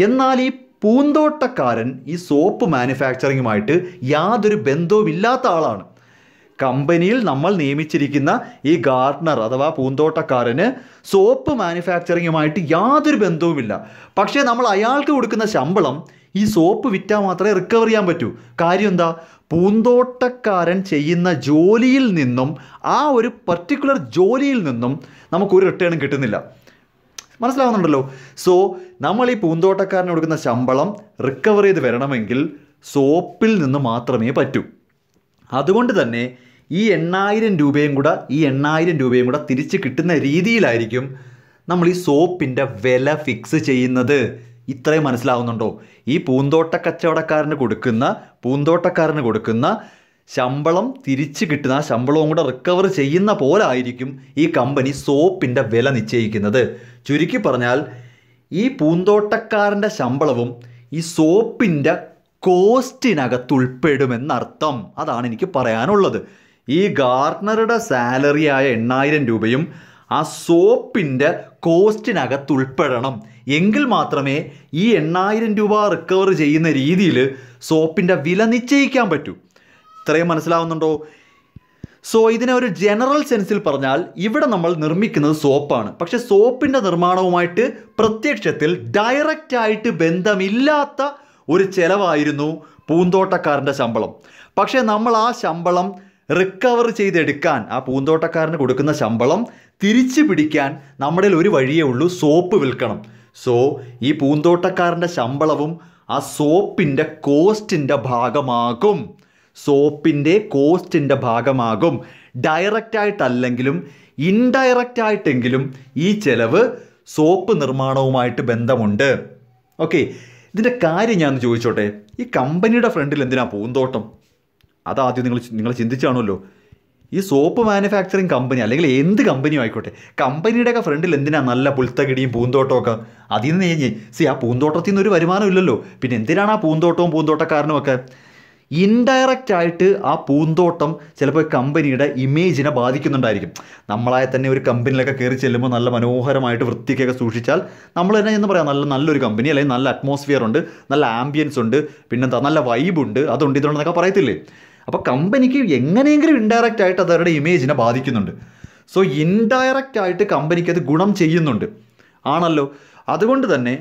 എന്നാൽ ഈ പൂന്തോട്ടക്കാരൻ ഈ സോപ്പ് മാനുഫാക്ചറിങ്ങുമായിട്ട് യാതൊരു ബന്ധവുമില്ലാത്ത ആളാണ്. കമ്പനിയിൽ നമ്മൾ നിയമിച്ചിരിക്കുന്ന ഈ ഗാർഡനർ അഥവാ പൂന്തോട്ടക്കാരന് സോപ്പ് മാനുഫാക്ചറിങ്ങുമായിട്ട് യാതൊരു ബന്ധവുമില്ല. പക്ഷേ നമ്മൾ അയാൾക്ക് കൊടുക്കുന്ന ശമ്പളം ഈ സോപ്പ് വിറ്റാൽ മാത്രമേ റിക്കവർ ചെയ്യാൻ പറ്റൂ. കാര്യം എന്താ? പൂന്തോട്ടക്കാരൻ ചെയ്യുന്ന ജോലിയിൽ നിന്നും, ആ ഒരു പർട്ടിക്കുലർ ജോലിയിൽ നിന്നും നമുക്കൊരു റിട്ടേണും കിട്ടുന്നില്ല. മനസ്സിലാവുന്നുണ്ടല്ലോ? സോ നമ്മൾ ഈ പൂന്തോട്ടക്കാരന് കൊടുക്കുന്ന ശമ്പളം റിക്കവർ ചെയ്ത് വരണമെങ്കിൽ സോപ്പിൽ നിന്ന് മാത്രമേ പറ്റൂ. അതുകൊണ്ട് തന്നെ ഈ 8000 രൂപയും കൂടെ തിരിച്ച് കിട്ടുന്ന രീതിയിലായിരിക്കും നമ്മൾ ഈ സോപ്പിൻ്റെ വില ഫിക്സ് ചെയ്യുന്നത്. ഇത്രയും മനസ്സിലാവുന്നുണ്ടോ? ഈ പൂന്തോട്ടക്കാരന് കൊടുക്കുന്ന ശമ്പളം തിരിച്ച് കിട്ടുന്ന ആ ശമ്പളവും കൂടെ റിക്കവർ ചെയ്യുന്ന പോലെ ആയിരിക്കും ഈ കമ്പനി സോപ്പിൻ്റെ വില നിശ്ചയിക്കുന്നത്. ചുരുക്കി പറഞ്ഞാൽ ഈ പൂന്തോട്ടക്കാരൻ്റെ ശമ്പളവും ഈ സോപ്പിൻ്റെ കോസ്റ്റിനകത്ത് ഉൾപ്പെടുമെന്നർത്ഥം. അതാണ് എനിക്ക് പറയാനുള്ളത്. ഈ ഗാർഡനറുടെ സാലറി ആയ 8000 രൂപയും ആ സോപ്പിൻ്റെ കോസ്റ്റിനകത്ത് ഉൾപ്പെടണം. എങ്കിൽ മാത്രമേ ഈ 8000 രൂപ റിക്കവർ ചെയ്യുന്ന രീതിയിൽ സോപ്പിൻ്റെ വില നിശ്ചയിക്കാൻ പറ്റൂ. ഇത്രയും മനസ്സിലാവുന്നുണ്ടോ? സോ ഇതിനെ ഒരു ജനറൽ സെൻസിൽ പറഞ്ഞാൽ ഇവിടെ നമ്മൾ നിർമ്മിക്കുന്നത് സോപ്പാണ്. പക്ഷെ സോപ്പിൻ്റെ നിർമ്മാണവുമായിട്ട് പ്രത്യക്ഷത്തിൽ ഡയറക്റ്റായിട്ട് ബന്ധമില്ലാത്ത ഒരു ചിലവായിരുന്നു പൂന്തോട്ടക്കാരൻ്റെ ശമ്പളം. പക്ഷേ നമ്മൾ ആ ശമ്പളം റിക്കവർ ചെയ്തെടുക്കാൻ, ആ പൂന്തോട്ടക്കാരന് കൊടുക്കുന്ന ശമ്പളം തിരിച്ചു പിടിക്കാൻ നമ്മുടെ ഒരു വഴിയേ ഉള്ളൂ, സോപ്പ് വിൽക്കണം. സോ ഈ പൂന്തോട്ടക്കാരൻ്റെ ശമ്പളവും ആ സോപ്പിൻ്റെ കോസ്റ്റിൻ്റെ ഭാഗമാകും. സോപ്പിൻ്റെ കോസ്റ്റിൻ്റെ ഭാഗമാകും. ഡയറക്റ്റായിട്ടല്ലെങ്കിലും ഇൻഡയറക്റ്റായിട്ടെങ്കിലും ഈ ചെലവ് സോപ്പ് നിർമ്മാണവുമായിട്ട് ബന്ധമുണ്ട്. ഓക്കെ, ഇതിൻ്റെ കാര്യം ഞാൻ ചോദിച്ചോട്ടെ, ഈ കമ്പനിയുടെ ഫ്രണ്ടിൽ എന്തിനാ പൂന്തോട്ടം? അതാദ്യം നിങ്ങൾ ചിന്തിച്ചാണല്ലോ. ഈ സോപ്പ് മാനുഫാക്ചറിങ് കമ്പനി അല്ലെങ്കിൽ എന്ത് കമ്പനിയും ആയിക്കോട്ടെ, കമ്പനിയുടെയൊക്കെ ഫ്രണ്ടിൽ എന്തിനാ നല്ല പുൽത്തകിടിയും പൂന്തോട്ടമൊക്കെ? അതിൽ നിന്ന് ആ പൂന്തോട്ടത്തിൽ നിന്ന് ഒരു വരുമാനം ഇല്ലല്ലോ, പിന്നെ എന്തിനാണ് ആ പൂന്തോട്ടവും പൂന്തോട്ടക്കാരനും ഒക്കെ? ഇൻഡയറക്റ്റ് ആയിട്ട് ആ പൂന്തോട്ടം ചിലപ്പോൾ കമ്പനിയുടെ ഇമേജിനെ ബാധിക്കുന്നുണ്ടായിരിക്കും. നമ്മളായ തന്നെ ഒരു കമ്പനിയിലൊക്കെ കയറി ചെല്ലുമ്പോൾ നല്ല മനോഹരമായിട്ട് വൃത്തിക്കൊക്കെ സൂക്ഷിച്ചാൽ നമ്മൾ തന്നെ എന്ന് പറയാം നല്ലൊരു കമ്പനി, അല്ലെങ്കിൽ നല്ല അറ്റ്മോസ്ഫിയർ ഉണ്ട്, നല്ല ആംബിയൻസ് ഉണ്ട്, പിന്നെന്താ നല്ല വൈബുണ്ട്, അതുണ്ട് ഇതുണ്ടെന്നൊക്കെ പറയത്തില്ലേ? അപ്പോൾ കമ്പനിക്ക് എങ്ങനെയെങ്കിലും ഇൻഡയറക്റ്റ് ആയിട്ട് അത് അവരുടെ ഇമേജിനെ ബാധിക്കുന്നുണ്ട്. സോ ഇൻഡയറക്റ്റ് ആയിട്ട് കമ്പനിക്ക് അത് ഗുണം ചെയ്യുന്നുണ്ട് ആണല്ലോ. അതുകൊണ്ട് തന്നെ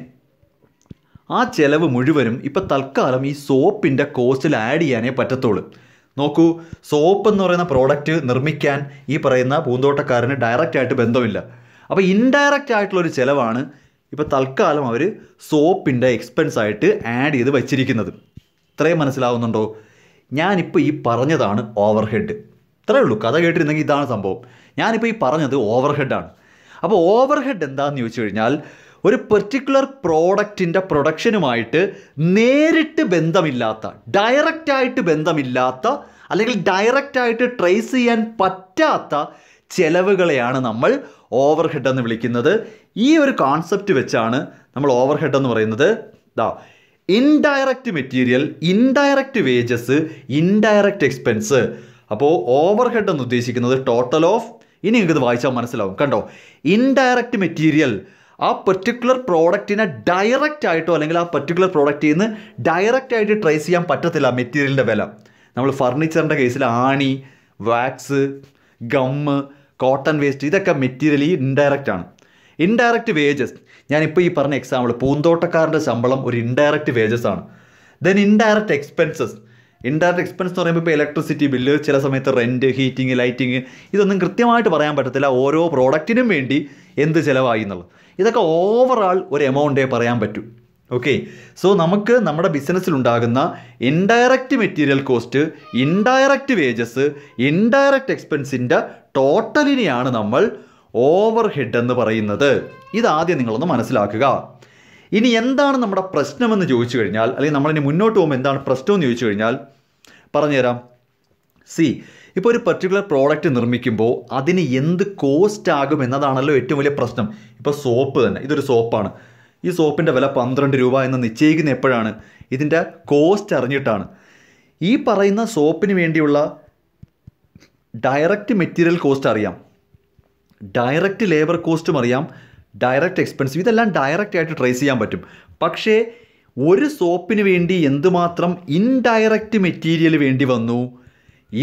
ആ ചിലവ് മുഴുവനും ഇപ്പോൾ തൽക്കാലം ഈ സോപ്പിൻ്റെ കോസ്റ്റിൽ ആഡ് ചെയ്യാനേ പറ്റത്തുള്ളൂ. നോക്കൂ, സോപ്പ് എന്ന് പറയുന്ന പ്രോഡക്റ്റ് നിർമ്മിക്കാൻ ഈ പറയുന്ന പൂന്തോട്ടക്കാരന് ഡയറക്റ്റായിട്ട് ബന്ധമില്ല. അപ്പോൾ ഇൻഡയറക്റ്റ് ആയിട്ടുള്ളൊരു ചിലവാണ് ഇപ്പോൾ തൽക്കാലം അവർ സോപ്പിൻ്റെ എക്സ്പെൻസ് ആയിട്ട് ആഡ് ചെയ്ത് വച്ചിരിക്കുന്നത്. ഇത്രയും മനസ്സിലാവുന്നുണ്ടോ? ഞാനിപ്പോൾ ഈ പറഞ്ഞതാണ് ഓവർ ഹെഡ്. ഇത്രയേ ഉള്ളൂ. കഥ കേട്ടിരുന്നെങ്കിൽ ഇതാണ് സംഭവം. ഞാനിപ്പോൾ ഈ പറഞ്ഞത് ഓവർ ഹെഡാണ്. അപ്പോൾ ഓവർ ഹെഡ് എന്താണെന്ന് ചോദിച്ചു കഴിഞ്ഞാൽ ഒരു പെർട്ടിക്കുലർ പ്രോഡക്റ്റിൻ്റെ പ്രൊഡക്ഷനുമായിട്ട് നേരിട്ട് ബന്ധമില്ലാത്ത, ഡയറക്റ്റായിട്ട് ബന്ധമില്ലാത്ത, അല്ലെങ്കിൽ ഡയറക്റ്റായിട്ട് ട്രേസ് ചെയ്യാൻ പറ്റാത്ത ചെലവുകളെയാണ് നമ്മൾ ഓവർ ഹെഡ് എന്ന് വിളിക്കുന്നത്. ഈ ഒരു കോൺസെപ്റ്റ് വെച്ചാണ് നമ്മൾ ഓവർ ഹെഡ് എന്ന് പറയുന്നത്. Indirect material, indirect wages, indirect expense. അപ്പോൾ ഓവർ ഹെഡ് എന്ന് ഉദ്ദേശിക്കുന്നത് ടോട്ടൽ ഓഫ്, ഇനി നിങ്ങൾക്കിത് വായിച്ചാൽ മനസ്സിലാവും. കണ്ടോ, ഇൻഡയറക്റ്റ് മെറ്റീരിയൽ ആ പെർട്ടിക്കുലർ പ്രോഡക്റ്റിനെ ഡയറക്റ്റ് ആയിട്ടോ അല്ലെങ്കിൽ ആ പെർട്ടിക്കുലർ പ്രോഡക്റ്റിൽ നിന്ന് ഡയറക്റ്റ് ആയിട്ട് ട്രേസ് ചെയ്യാൻ പറ്റത്തില്ല മെറ്റീരിയലിൻ്റെ വില. നമ്മൾ ഫർണിച്ചറിൻ്റെ കേസിൽ ആണി, വാക്സ്, ഗമ്മ്, കോട്ടൺ വേസ്റ്റ്, ഇതൊക്കെ മെറ്റീരിയലി ഇൻഡയറക്റ്റ് ആണ്. ഇൻഡയറക്റ്റ് വേജസ്, ഞാനിപ്പോൾ ഈ പറഞ്ഞ എക്സാമ്പിൾ, പൂന്തോട്ടക്കാരൻ്റെ ശമ്പളം ഒരു ഇൻഡയറക്റ്റ് വേജസ് ആണ്. Then indirect expenses. Indirect expense എന്ന് പറയുമ്പോൾ ഇപ്പോൾ ഇലക്ട്രിസിറ്റി ബില്ല്, ചില സമയത്ത് റെൻറ്റ്, ഹീറ്റിംഗ്, ലൈറ്റിംഗ്, ഇതൊന്നും കൃത്യമായിട്ട് പറയാൻ പറ്റത്തില്ല ഓരോ പ്രോഡക്റ്റിനും വേണ്ടി എന്ത് ചിലവായി എന്നുള്ളത്. ഇതൊക്കെ ഓവറാൾ ഒരു എമൗണ്ടേ പറയാൻ പറ്റൂ. ഓക്കെ, സോ നമുക്ക് നമ്മുടെ ബിസിനസ്സിലുണ്ടാകുന്ന indirect material cost, indirect wages, indirect എക്സ്പെൻസിൻ്റെ ടോട്ടലിനെയാണ് നമ്മൾ ഓവർ ഹെഡ് എന്ന് പറയുന്നത്. ഇതാദ്യം നിങ്ങളൊന്ന് മനസ്സിലാക്കുക. ഇനി എന്താണ് നമ്മുടെ പ്രശ്നമെന്ന് ചോദിച്ചു കഴിഞ്ഞാൽ, അല്ലെങ്കിൽ നമ്മളിനി മുന്നോട്ട് പോകുമ്പോൾ എന്താണ് പ്രശ്നമെന്ന് ചോദിച്ചു കഴിഞ്ഞാൽ പറഞ്ഞുതരാം. ഇപ്പോൾ ഒരു പർട്ടിക്കുലർ പ്രോഡക്റ്റ് നിർമ്മിക്കുമ്പോൾ അതിന് എന്ത് കോസ്റ്റ് ആകും എന്നതാണല്ലോ ഏറ്റവും വലിയ പ്രശ്നം. ഇപ്പോൾ സോപ്പ് തന്നെ, ഇതൊരു സോപ്പാണ്. ഈ സോപ്പിൻ്റെ വില 12 രൂപ എന്ന് നിശ്ചയിക്കുന്ന എപ്പോഴാണ്? ഇതിൻ്റെ കോസ്റ്റ് അറിഞ്ഞിട്ടാണ്. ഈ പറയുന്ന സോപ്പിന് വേണ്ടിയുള്ള ഡയറക്റ്റ് മെറ്റീരിയൽ കോസ്റ്റ് അറിയാം, ഡയറക്റ്റ് ലേബർ കോസ്റ്റും അറിയാം, ഡയറക്റ്റ് എക്സ്പെൻസീവ്, ഇതെല്ലാം ഡയറക്റ്റ് ആയിട്ട് ട്രേസ് ചെയ്യാൻ പറ്റും. പക്ഷേ ഒരു സോപ്പിന് വേണ്ടി എന്തുമാത്രം ഇൻഡയറക്റ്റ് മെറ്റീരിയൽ വേണ്ടി വന്നു,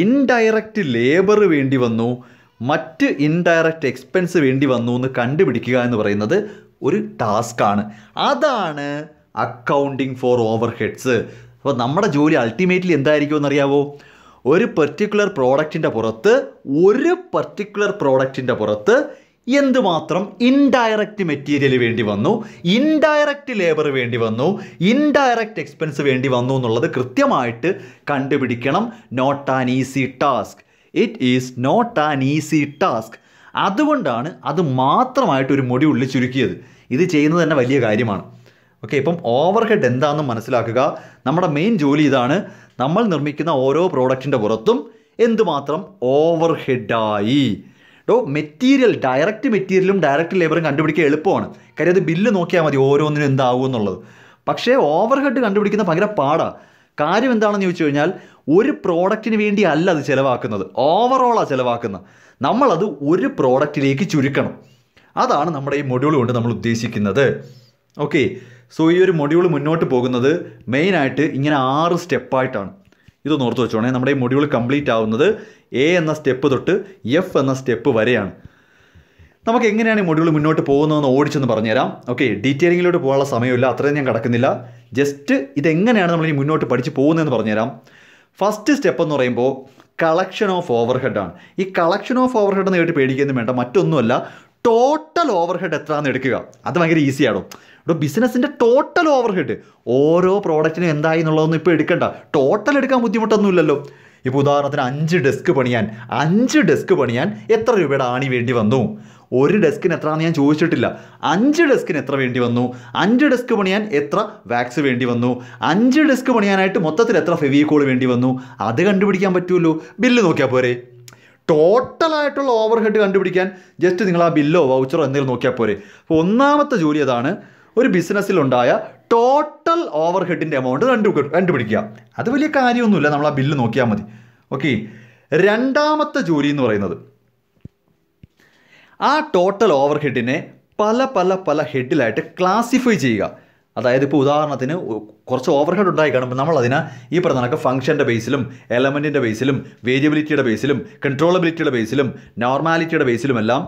ഇൻഡയറക്റ്റ് ലേബർ വേണ്ടി വന്നു, മറ്റ് ഇൻഡയറക്റ്റ് എക്സ്പെൻസ് വേണ്ടി വന്നു എന്ന് കണ്ടുപിടിക്കുക എന്ന് പറയുന്നത് ഒരു ടാസ്ക്കാണ്. അതാണ് അക്കൗണ്ടിങ് ഫോർ ഓവർ ഹെഡ്സ്. അപ്പോൾ നമ്മുടെ ജോലി അൾട്ടിമേറ്റ്ലി എന്തായിരിക്കും എന്നറിയാവോ? ഒരു പെർട്ടിക്കുലർ പ്രോഡക്റ്റിൻ്റെ പുറത്ത് എന്തുമാത്രം ഇൻഡയറക്റ്റ് മെറ്റീരിയൽ വേണ്ടി വന്നു, ഇൻഡയറക്റ്റ് ലേബർ വേണ്ടി വന്നു, ഇൻഡയറക്റ്റ് എക്സ്പെൻസ് വേണ്ടി വന്നു എന്നുള്ളത് കൃത്യമായിട്ട് കണ്ടുപിടിക്കണം. Not an easy task. It is not an easy task. അതുകൊണ്ടാണ് അത് മാത്രമായിട്ടൊരു മൊഡ്യൂളിൽ ചുരുക്കിയത്. ഇത് ചെയ്യുന്നത് തന്നെ വലിയ കാര്യമാണ്. ഓക്കെ, ഇപ്പം ഓവർ ഹെഡ് എന്താണെന്ന് മനസ്സിലാക്കുക. നമ്മുടെ മെയിൻ ജോലി ഇതാണ്. നമ്മൾ നിർമ്മിക്കുന്ന ഓരോ പ്രോഡക്റ്റിൻ്റെ പുറത്തും എന്തുമാത്രം ഓവർ ഹെഡായി. മെറ്റീരിയൽ, ഡയറക്റ്റ് മെറ്റീരിയലും ഡയറക്റ്റ് ലേബറും കണ്ടുപിടിക്കുക എളുപ്പമാണ്. കാര്യം അത് ബില്ല് നോക്കിയാൽ മതി ഓരോന്നിനും എന്താവും എന്നുള്ളത്. പക്ഷേ ഓവർ ഹെഡ് കണ്ടുപിടിക്കുന്ന ഭയങ്കര പാടാണ്. കാര്യം എന്താണെന്ന് ചോദിച്ചു കഴിഞ്ഞാൽ ഒരു പ്രോഡക്റ്റിന് വേണ്ടി അല്ല അത് ചിലവാക്കുന്നത്, ഓവറോളാണ് ചിലവാക്കുന്നത്. നമ്മളത് ഒരു പ്രോഡക്റ്റിലേക്ക് ചുരുക്കണം. അതാണ് നമ്മുടെ ഈ മൊഡ്യൂൾ കൊണ്ട് നമ്മൾ ഉദ്ദേശിക്കുന്നത്. ഓക്കെ, സോ ഈ ഒരു മൊഡ്യൂൾ മുന്നോട്ട് പോകുന്നത് മെയിനായിട്ട് ഇങ്ങനെ 6 സ്റ്റെപ്പായിട്ടാണ്. ഇതൊന്ന് ഓർത്ത് വെച്ചോണേ. നമ്മുടെ ഈ മൊഡ്യൂൾ കംപ്ലീറ്റ് ആവുന്നത് എ എന്ന സ്റ്റെപ്പ് തൊട്ട് എഫ് എന്ന സ്റ്റെപ്പ് വരെയാണ്. നമുക്ക് എങ്ങനെയാണ് ഈ മൊഡ്യൂൾ മുന്നോട്ട് പോകുന്നതെന്ന് ഓടിച്ചെന്ന് പറഞ്ഞുതരാം. ഓക്കെ, ഡീറ്റെയിലിങ്ങിലോട്ട് പോകാനുള്ള സമയമില്ല, അത്രയും ഞാൻ കിടക്കുന്നില്ല. ജസ്റ്റ് ഇതെങ്ങനെയാണ് നമ്മൾ ഈ മുന്നോട്ട് പഠിച്ച് പോകുന്നതെന്ന് പറഞ്ഞുതരാം. ഫസ്റ്റ് സ്റ്റെപ്പ് എന്ന് പറയുമ്പോൾ കളക്ഷൻ ഓഫ് ഓവർഹെഡ് ആണ്. ഈ കളക്ഷൻ ഓഫ് ഓവർഹെഡ് എന്ന് കേട്ട് പേടിക്കൊന്നും വേണ്ട, മറ്റൊന്നുമല്ല, ടോട്ടൽ ഓവർഹെഡ് എത്രയാണെന്ന് എടുക്കുക. അത് ഭയങ്കര ഈസിയാണോ? ഇവിടെ ബിസിനസ്സിൻ്റെ ടോട്ടൽ ഓവർഹെഡ് ഓരോ പ്രോഡക്റ്റിനും എന്തായി എന്നുള്ളതൊന്നും ഇപ്പോൾ എടുക്കണ്ട. ടോട്ടൽ എടുക്കാൻ ബുദ്ധിമുട്ടൊന്നുമില്ലല്ലോ. ഇപ്പോൾ ഉദാഹരണത്തിന് 5 ഡെസ്ക് പണിയാൻ എത്ര രൂപയുടെ ആണി വേണ്ടി വന്നു? ഒരു ഡെസ്കിന് എത്രയാണെന്ന് ഞാൻ ചോദിച്ചിട്ടില്ല. 5 ഡെസ്കിന് എത്ര വേണ്ടി വന്നു? 5 ഡെസ്ക് പണിയാൻ എത്ര വാക്സ് വേണ്ടി വന്നു? 5 ഡെസ്ക് പണിയാനായിട്ട് മൊത്തത്തിൽ എത്ര ഫെവിക്കോൾ വേണ്ടി വന്നു? അത് കണ്ടുപിടിക്കാൻ പറ്റുമല്ലോ. ബില്ല് നോക്കിയാൽ പോരെ. ടോട്ടലായിട്ടുള്ള ഓവർഹെഡ് കണ്ടുപിടിക്കാൻ ജസ്റ്റ് നിങ്ങൾ ആ ബില്ലോ വൗച്ചറോ എന്തെങ്കിലും നോക്കിയാൽ പോരെ. അപ്പോൾ ഒന്നാമത്തെ ജോലി അതാണ്, ഒരു ബിസിനസ്സിലുണ്ടായ ടോട്ടൽ ഓവർഹെഡിൻ്റെ എമൗണ്ട് കണ്ടുപിടിക്കുക. അത് വലിയ കാര്യമൊന്നുമില്ല, നമ്മൾ ആ ബില്ല് നോക്കിയാൽ മതി. ഓക്കെ, രണ്ടാമത്തെ ജോലി എന്ന് പറയുന്നത് ആ ടോട്ടൽ ഓവർഹെഡിനെ പല ഹെഡിലായിട്ട് ക്ലാസിഫൈ ചെയ്യുക. അതായത് ഇപ്പോൾ ഉദാഹരണത്തിന് കുറച്ച് ഓവർഹെഡ് ഉണ്ടായി കാണുമ്പോൾ നമ്മളതിനെ ഈ പറഞ്ഞ കണക്ക് ഫംഗ്ഷൻ്റെ ബേസിലും എലമെൻറ്റിൻ്റെ ബേസിലും വേരിയബിലിറ്റിയുടെ ബേസിലും കൺട്രോളബിലിറ്റിയുടെ ബേസിലും നോർമാലിറ്റിയുടെ ബേസിലുമെല്ലാം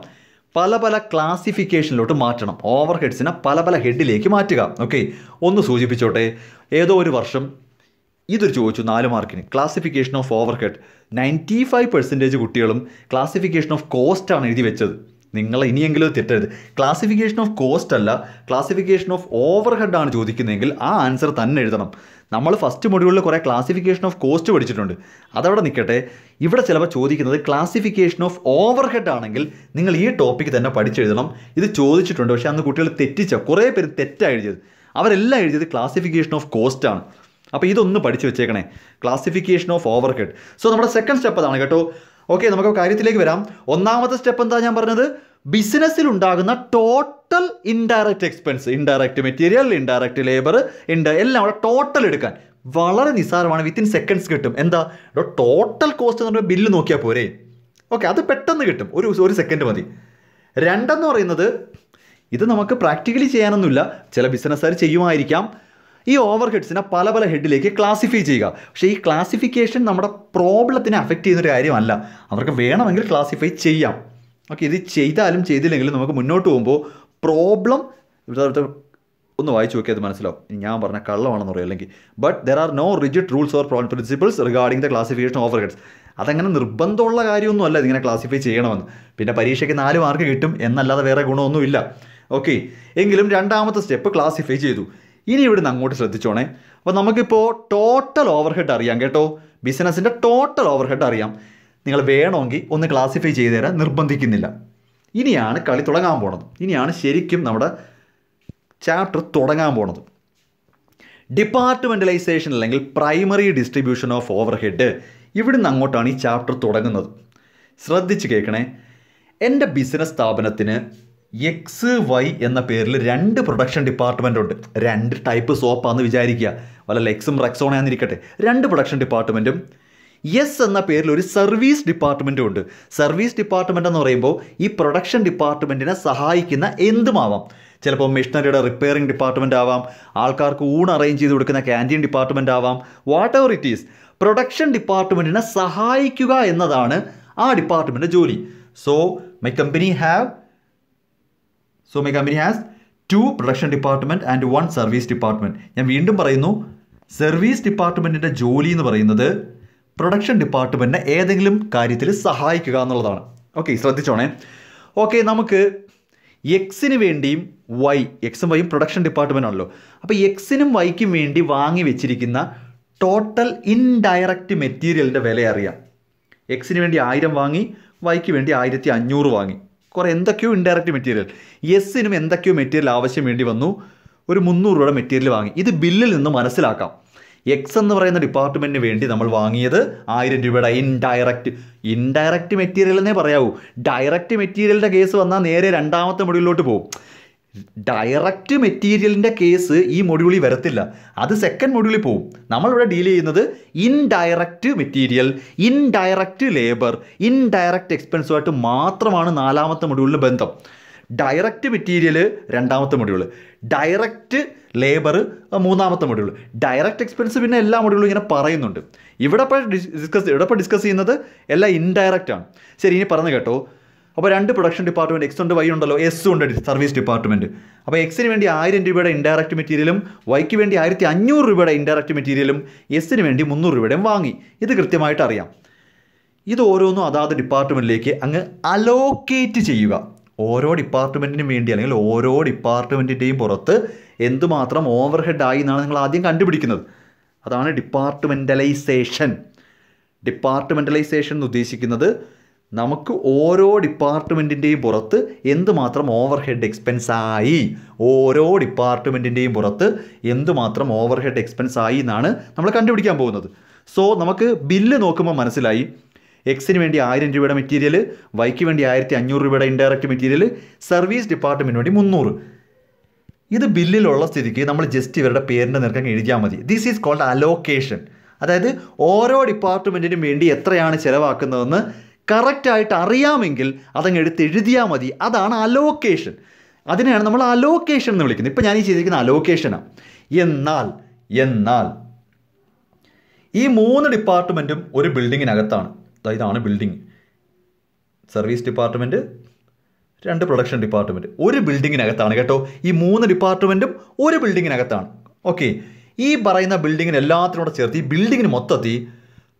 പല ക്ലാസിഫിക്കേഷനിലോട്ട് മാറ്റണം. ഓവർഹെഡ്സിനെ പല ഹെഡിലേക്ക് മാറ്റുക. ഓക്കെ, ഒന്ന് സൂചിപ്പിച്ചോട്ടെ. ഏതോ ഒരു വർഷം ഇതൊരു ചോദിച്ചു 4 മാർക്കിന്, ക്ലാസിഫിക്കേഷൻ ഓഫ് ഓവർഹെഡ്. 95% കുട്ടികളും ക്ലാസിഫിക്കേഷൻ ഓഫ് കോസ്റ്റ് ആണ് എഴുതി വെച്ചത്. നിങ്ങൾ ഇനിയെങ്കിലും തെറ്റരുത്. ക്ലാസിഫിക്കേഷൻ ഓഫ് കോസ്റ്റ് അല്ല, ക്ലാസിഫിക്കേഷൻ ഓഫ് ഓവർഹെഡ് ആണ് ചോദിക്കുന്നതെങ്കിൽ ആ ആൻസർ തന്നെ എഴുതണം. നമ്മൾ ഫസ്റ്റ് മൊഡ്യൂളിൽ കുറേ ക്ലാസിഫിക്കേഷൻ ഓഫ് കോസ്റ്റ് പഠിച്ചിട്ടുണ്ട്, അതവിടെ നിൽക്കട്ടെ. ഇവിടെ ചിലപ്പോൾ ചോദിക്കുന്നത് ക്ലാസിഫിക്കേഷൻ ഓഫ് ഓവർഹെഡ് ആണെങ്കിൽ നിങ്ങൾ ഈ ടോപ്പിക്ക് തന്നെ പഠിച്ചെഴുതണം. ഇത് ചോദിച്ചിട്ടുണ്ട്, പക്ഷേ അന്ന് കുട്ടികൾ കുറേ പേര് തെറ്റാണ് എഴുതിയത്. അവരെല്ലാം എഴുതിയത് ക്ലാസിഫിക്കേഷൻ ഓഫ് കോസ്റ്റ് ആണ്. അപ്പോൾ ഇതൊന്ന് പഠിച്ചു വെച്ചേക്കണേ, ക്ലാസിഫിക്കേഷൻ ഓഫ് ഓവർഹെഡ്. സോ നമ്മുടെ സെക്കൻഡ് സ്റ്റെപ്പ് അതാണ് കേട്ടോ. ഓക്കെ, നമുക്ക് കാര്യത്തിലേക്ക് വരാം. ഒന്നാമത്തെ സ്റ്റെപ്പ് എന്താ ഞാൻ പറഞ്ഞത്? ബിസിനസ്സിൽ ഉണ്ടാകുന്ന total indirect expense, indirect material, indirect labour, എല്ലാം കൂടെ ടോട്ടൽ എടുക്കാൻ വളരെ നിസ്സാരമാണ്. വിത്തിൻ സെക്കൻഡ്സ് കിട്ടും. എന്താ ടോട്ടൽ കോസ്റ്റ് എന്ന് പറഞ്ഞാൽ ബില്ല് നോക്കിയാൽ പോരെ. ഓക്കെ, അത് പെട്ടെന്ന് കിട്ടും, ഒരു സെക്കൻഡ് മതി. രണ്ടെന്ന് പറയുന്നത് ഇത് നമുക്ക് പ്രാക്ടിക്കലി ചെയ്യാനൊന്നുമില്ല, ചില ബിസിനസ്സുകാർ ചെയ്യുമായിരിക്കാം. ഈ ഓവർഹെഡ്സിനെ പല ഹെഡിലേക്ക് ക്ലാസിഫൈ ചെയ്യുക. പക്ഷേ ഈ ക്ലാസിഫിക്കേഷൻ നമ്മുടെ പ്രോബ്ലത്തിനെ അഫക്റ്റ് ചെയ്യുന്നൊരു കാര്യമല്ല. അവർക്ക് വേണമെങ്കിൽ ക്ലാസിഫൈ ചെയ്യാം. ഓക്കെ, ഇത് ചെയ്താലും ചെയ്തില്ലെങ്കിലും നമുക്ക് മുന്നോട്ട് പോകുമ്പോൾ പ്രോബ്ലം ഒന്ന് വായിച്ചു നോക്കിയാൽ അത് മനസ്സിലാവും. ഞാൻ പറഞ്ഞ കള്ളമാണെന്ന് പറയും അല്ലെങ്കിൽ. But there are no rigid rules or principles regarding the classification overheads. അതങ്ങനെ നിർബന്ധമുള്ള കാര്യമൊന്നുമല്ല ഇതിങ്ങനെ ക്ലാസിഫൈ ചെയ്യണമെന്ന്. പിന്നെ പരീക്ഷയ്ക്ക് 4 മാർക്ക് കിട്ടും എന്നല്ലാതെ വേറെ ഗുണമൊന്നുമില്ല. ഓക്കെ, എങ്കിലും രണ്ടാമത്തെ സ്റ്റെപ്പ് ക്ലാസിഫൈ ചെയ്തു. ഇനി ഇവിടുന്ന് അങ്ങോട്ട് ശ്രദ്ധിച്ചോണേ. അപ്പോൾ നമുക്കിപ്പോൾ ടോട്ടൽ ഓവർഹെഡ് അറിയാം കേട്ടോ, ബിസിനസ്സിൻ്റെ ടോട്ടൽ ഓവർഹെഡ് അറിയാം. നിങ്ങൾ വേണമെങ്കിൽ ഒന്ന് ക്ലാസിഫൈ ചെയ്തു തരാൻ നിർബന്ധിക്കുന്നില്ല. ഇനിയാണ് കളി തുടങ്ങാൻ പോണത്. ഇനിയാണ് ശരിക്കും നമ്മുടെ ചാപ്റ്റർ തുടങ്ങാൻ പോണത്. ഡിപ്പാർട്ട്മെൻ്റലൈസേഷൻ അല്ലെങ്കിൽ പ്രൈമറി ഡിസ്ട്രിബ്യൂഷൻ ഓഫ് ഓവർഹെഡ്. ഇവിടുന്ന് അങ്ങോട്ടാണ് ഈ ചാപ്റ്റർ തുടങ്ങുന്നത്. ശ്രദ്ധിച്ച് കേൾക്കണേ. എൻ്റെ ബിസിനസ് സ്ഥാപനത്തിന് XY എന്ന പേരിൽ 2 പ്രൊഡക്ഷൻ ഡിപ്പാർട്ട്മെൻ്റ് ഉണ്ട്. 2 ടൈപ്പ് സോപ്പാണെന്ന് വിചാരിക്കുക, വല്ല ലെക്സും റെക്സോണയാന്നിരിക്കട്ടെ. 2 പ്രൊഡക്ഷൻ ഡിപ്പാർട്ട്മെൻറ്റും എസ് എന്ന പേരിൽ ഒരു സർവീസ് ഡിപ്പാർട്ട്മെൻറ്റും ഉണ്ട്. സർവീസ് ഡിപ്പാർട്ട്മെൻ്റ് എന്ന് പറയുമ്പോൾ ഈ പ്രൊഡക്ഷൻ ഡിപ്പാർട്ട്മെൻറ്റിനെ സഹായിക്കുന്ന എന്തുമാവാം. ചിലപ്പോൾ മെഷീനറിയുടെ റിപ്പയറിംഗ് ഡിപ്പാർട്ട്മെൻ്റ് ആവാം, ആൾക്കാർക്ക് ഊണ് അറേഞ്ച് ചെയ്ത് കൊടുക്കുന്ന ക്യാൻറ്റീൻ ഡിപ്പാർട്ട്മെൻ്റ് ആവാം. Whatever it is, production ഡിപ്പാർട്ട്മെൻറ്റിനെ സഹായിക്കുക എന്നതാണ് ആ ഡിപ്പാർട്ട്മെൻറ്റിൻ്റെ ജോലി. So my company has 2 production department and 1 service department. ഞാൻ വീണ്ടും പറയുന്നു, സർവീസ് ഡിപ്പാർട്ട്മെൻറ്റിൻ്റെ ജോലി എന്ന് പറയുന്നത് പ്രൊഡക്ഷൻ ഡിപ്പാർട്ട്മെൻറ്റിനെ ഏതെങ്കിലും കാര്യത്തിൽ സഹായിക്കുക എന്നുള്ളതാണ്. ഓക്കെ, ശ്രദ്ധിച്ചോണേ. ഓക്കെ, നമുക്ക് എക്സിന് വേണ്ടിയും എക്സും വൈയും പ്രൊഡക്ഷൻ ഡിപ്പാർട്ട്മെൻ്റ് ആണല്ലോ. അപ്പോൾ എക്സിനും വൈക്കും വേണ്ടി വാങ്ങി വെച്ചിരിക്കുന്ന ടോട്ടൽ ഇൻഡയറക്റ്റ് മെറ്റീരിയലിൻ്റെ വില അറിയാം. എക്സിന് വേണ്ടി 1000 വാങ്ങി, വൈക്ക് വേണ്ടി 1500 വാങ്ങി. കുറേ എന്തൊക്കെയോ ഇൻഡയറക്റ്റ് മെറ്റീരിയൽ. എസ്സിനും എന്തൊക്കെയോ മെറ്റീരിയൽ ആവശ്യം വേണ്ടി വന്നു, ഒരു 300 രൂപയുടെ മെറ്റീരിയൽ വാങ്ങി. ഇത് ബില്ലിൽ നിന്ന് മനസ്സിലാക്കാം. എക്സ് എന്ന് പറയുന്ന ഡിപ്പാർട്ട്മെൻറ്റിന് വേണ്ടി നമ്മൾ വാങ്ങിയത് 1000 രൂപയുടെ ഇൻഡയറക്റ്റ് മെറ്റീരിയൽ എന്നേ പറയാവൂ. ഡയറക്റ്റ് മെറ്റീരിയലിൻ്റെ കേസ് വന്നാൽ നേരെ രണ്ടാമത്തെ മൊഡ്യൂളിലോട്ട് പോകും. ഡയറക്റ്റ് മെറ്റീരിയലിൻ്റെ കേസ് ഈ മൊഡ്യൂളിൽ വരത്തില്ല, അത് സെക്കൻഡ് മൊഡ്യൂളിൽ പോവും. നമ്മളിവിടെ ഡീൽ ചെയ്യുന്നത് indirect material, indirect labour, indirect എക്സ്പെൻസുമായിട്ട് മാത്രമാണ് നാലാമത്തെ മൊഡ്യൂളിന് ബന്ധം. ഡയറക്റ്റ് മെറ്റീരിയൽ രണ്ടാമത്തെ മൊഡ്യൂൾ, ഡയറക്റ്റ് ലേബർ മൂന്നാമത്തെ മൊഡ്യൂൾ, ഡയറക്റ്റ് എക്സ്പെൻസ് പിന്നെ എല്ലാ മൊഡ്യൂളും ഇങ്ങനെ പറയുന്നുണ്ട്. ഇവിടെ ഇപ്പോൾ ഡിസ്കസ് ചെയ്യുന്നത് എല്ലാം ഇൻഡയറക്റ്റ് ആണ്. ശരി, ഇനി പറഞ്ഞു കേട്ടോ. അപ്പോൾ രണ്ട് പ്രൊഡക്ഷൻ ഡിപ്പാർട്ട്മെൻറ്റ് എക്സ് ഉണ്ട്, വൈ ഉണ്ടല്ലോ, എസ് ഉണ്ട് സർവീസ് ഡിപ്പാർട്ട്മെൻറ്റ്. അപ്പോൾ എക്സിന് വേണ്ടി 1000 രൂപയുടെ ഇൻഡയറക്റ്റ് മെറ്റീരിയലും വൈക്ക് വേണ്ടി 1500 രൂപയുടെ ഇൻഡയറക്റ്റ് മെറ്റീരിയലും എസിന് വേണ്ടി 300 രൂപയുടെയും വാങ്ങി. ഇത് കൃത്യമായിട്ട് അറിയാം. ഇത് ഓരോന്നും അതാത് ഡിപ്പാർട്ട്മെൻറ്റിലേക്ക് അങ്ങ് അലോക്കേറ്റ് ചെയ്യുക. ഓരോ ഡിപ്പാർട്ട്മെൻറ്റിനും വേണ്ടി അല്ലെങ്കിൽ ഓരോ ഡിപ്പാർട്ട്മെൻറ്റിൻ്റെയും പുറത്ത് എന്തുമാത്രം ഓവർ ഹെഡ് ആയി എന്നാണ് നിങ്ങൾ ആദ്യം കണ്ടുപിടിക്കുന്നത്. അതാണ് ഡിപ്പാർട്ട്മെൻ്റലൈസേഷൻ. ഡിപ്പാർട്ട്മെൻ്റലൈസേഷൻ എന്ന് ഉദ്ദേശിക്കുന്നത് നമുക്ക് ഓരോ ഡിപ്പാർട്ട്മെൻറ്റിൻ്റെയും പുറത്ത് എന്തുമാത്രം ഓവർ ഹെഡ് എക്സ്പെൻസ് ആയി, ഓരോ ഡിപ്പാർട്ട്മെൻറ്റിൻ്റെയും പുറത്ത് എന്തുമാത്രം ഓവർ ഹെഡ് എക്സ്പെൻസ് ആയി എന്നാണ് നമ്മൾ കണ്ടുപിടിക്കാൻ പോകുന്നത്. സോ നമുക്ക് ബില്ല് നോക്കുമ്പോൾ മനസ്സിലായി, എക്സിന് വേണ്ടി 1000 രൂപയുടെ മെറ്റീരിയൽ, വൈക്ക് വേണ്ടി 1500 രൂപയുടെ ഇൻഡയറക്റ്റ് മെറ്റീരിയൽ, സർവീസ് ഡിപ്പാർട്ട്മെൻറ്റിന് വേണ്ടി 300. ഇത് ബില്ലിലുള്ള സ്ഥിതിക്ക് നമ്മൾ ജസ്റ്റ് ഇവരുടെ പേരിൻ്റെ നിരക്ക് എഴുതിയാൽ മതി. This is called allocation. അതായത് ഓരോ ഡിപ്പാർട്ട്മെൻറ്റിനും വേണ്ടി എത്രയാണ് ചിലവാക്കുന്നതെന്ന് കറക്റ്റായിട്ട് അറിയാമെങ്കിൽ അതങ്ങ് എഴുതിയാൽ മതി. അതാണ് അലോക്കേഷൻ. അതിനെയാണ് നമ്മൾ അലോക്കേഷൻ എന്ന് വിളിക്കുന്നത്. ഇപ്പോൾ ഞാൻ ഈ ചെയ്തിരിക്കുന്ന അലോക്കേഷനാണ്. എന്നാൽ ഈ 3 ഡിപ്പാർട്ട്മെൻറ്റും ഒരു ബിൽഡിങ്ങിനകത്താണ്. ഇതാണ് building. Service department, 2 production department ഒരു ബിൽഡിങ്ങിനകത്താണ് കേട്ടോ. ഈ 3 ഡിപ്പാർട്ട്മെൻറ്റും ഒരു ബിൽഡിങ്ങിനകത്താണ്. ഓക്കെ, ഈ പറയുന്ന ബിൽഡിങ്ങിന് എല്ലാത്തിനോട് ചേർത്ത് ഈ ബിൽഡിങ്ങിന് മൊത്തത്തിൽ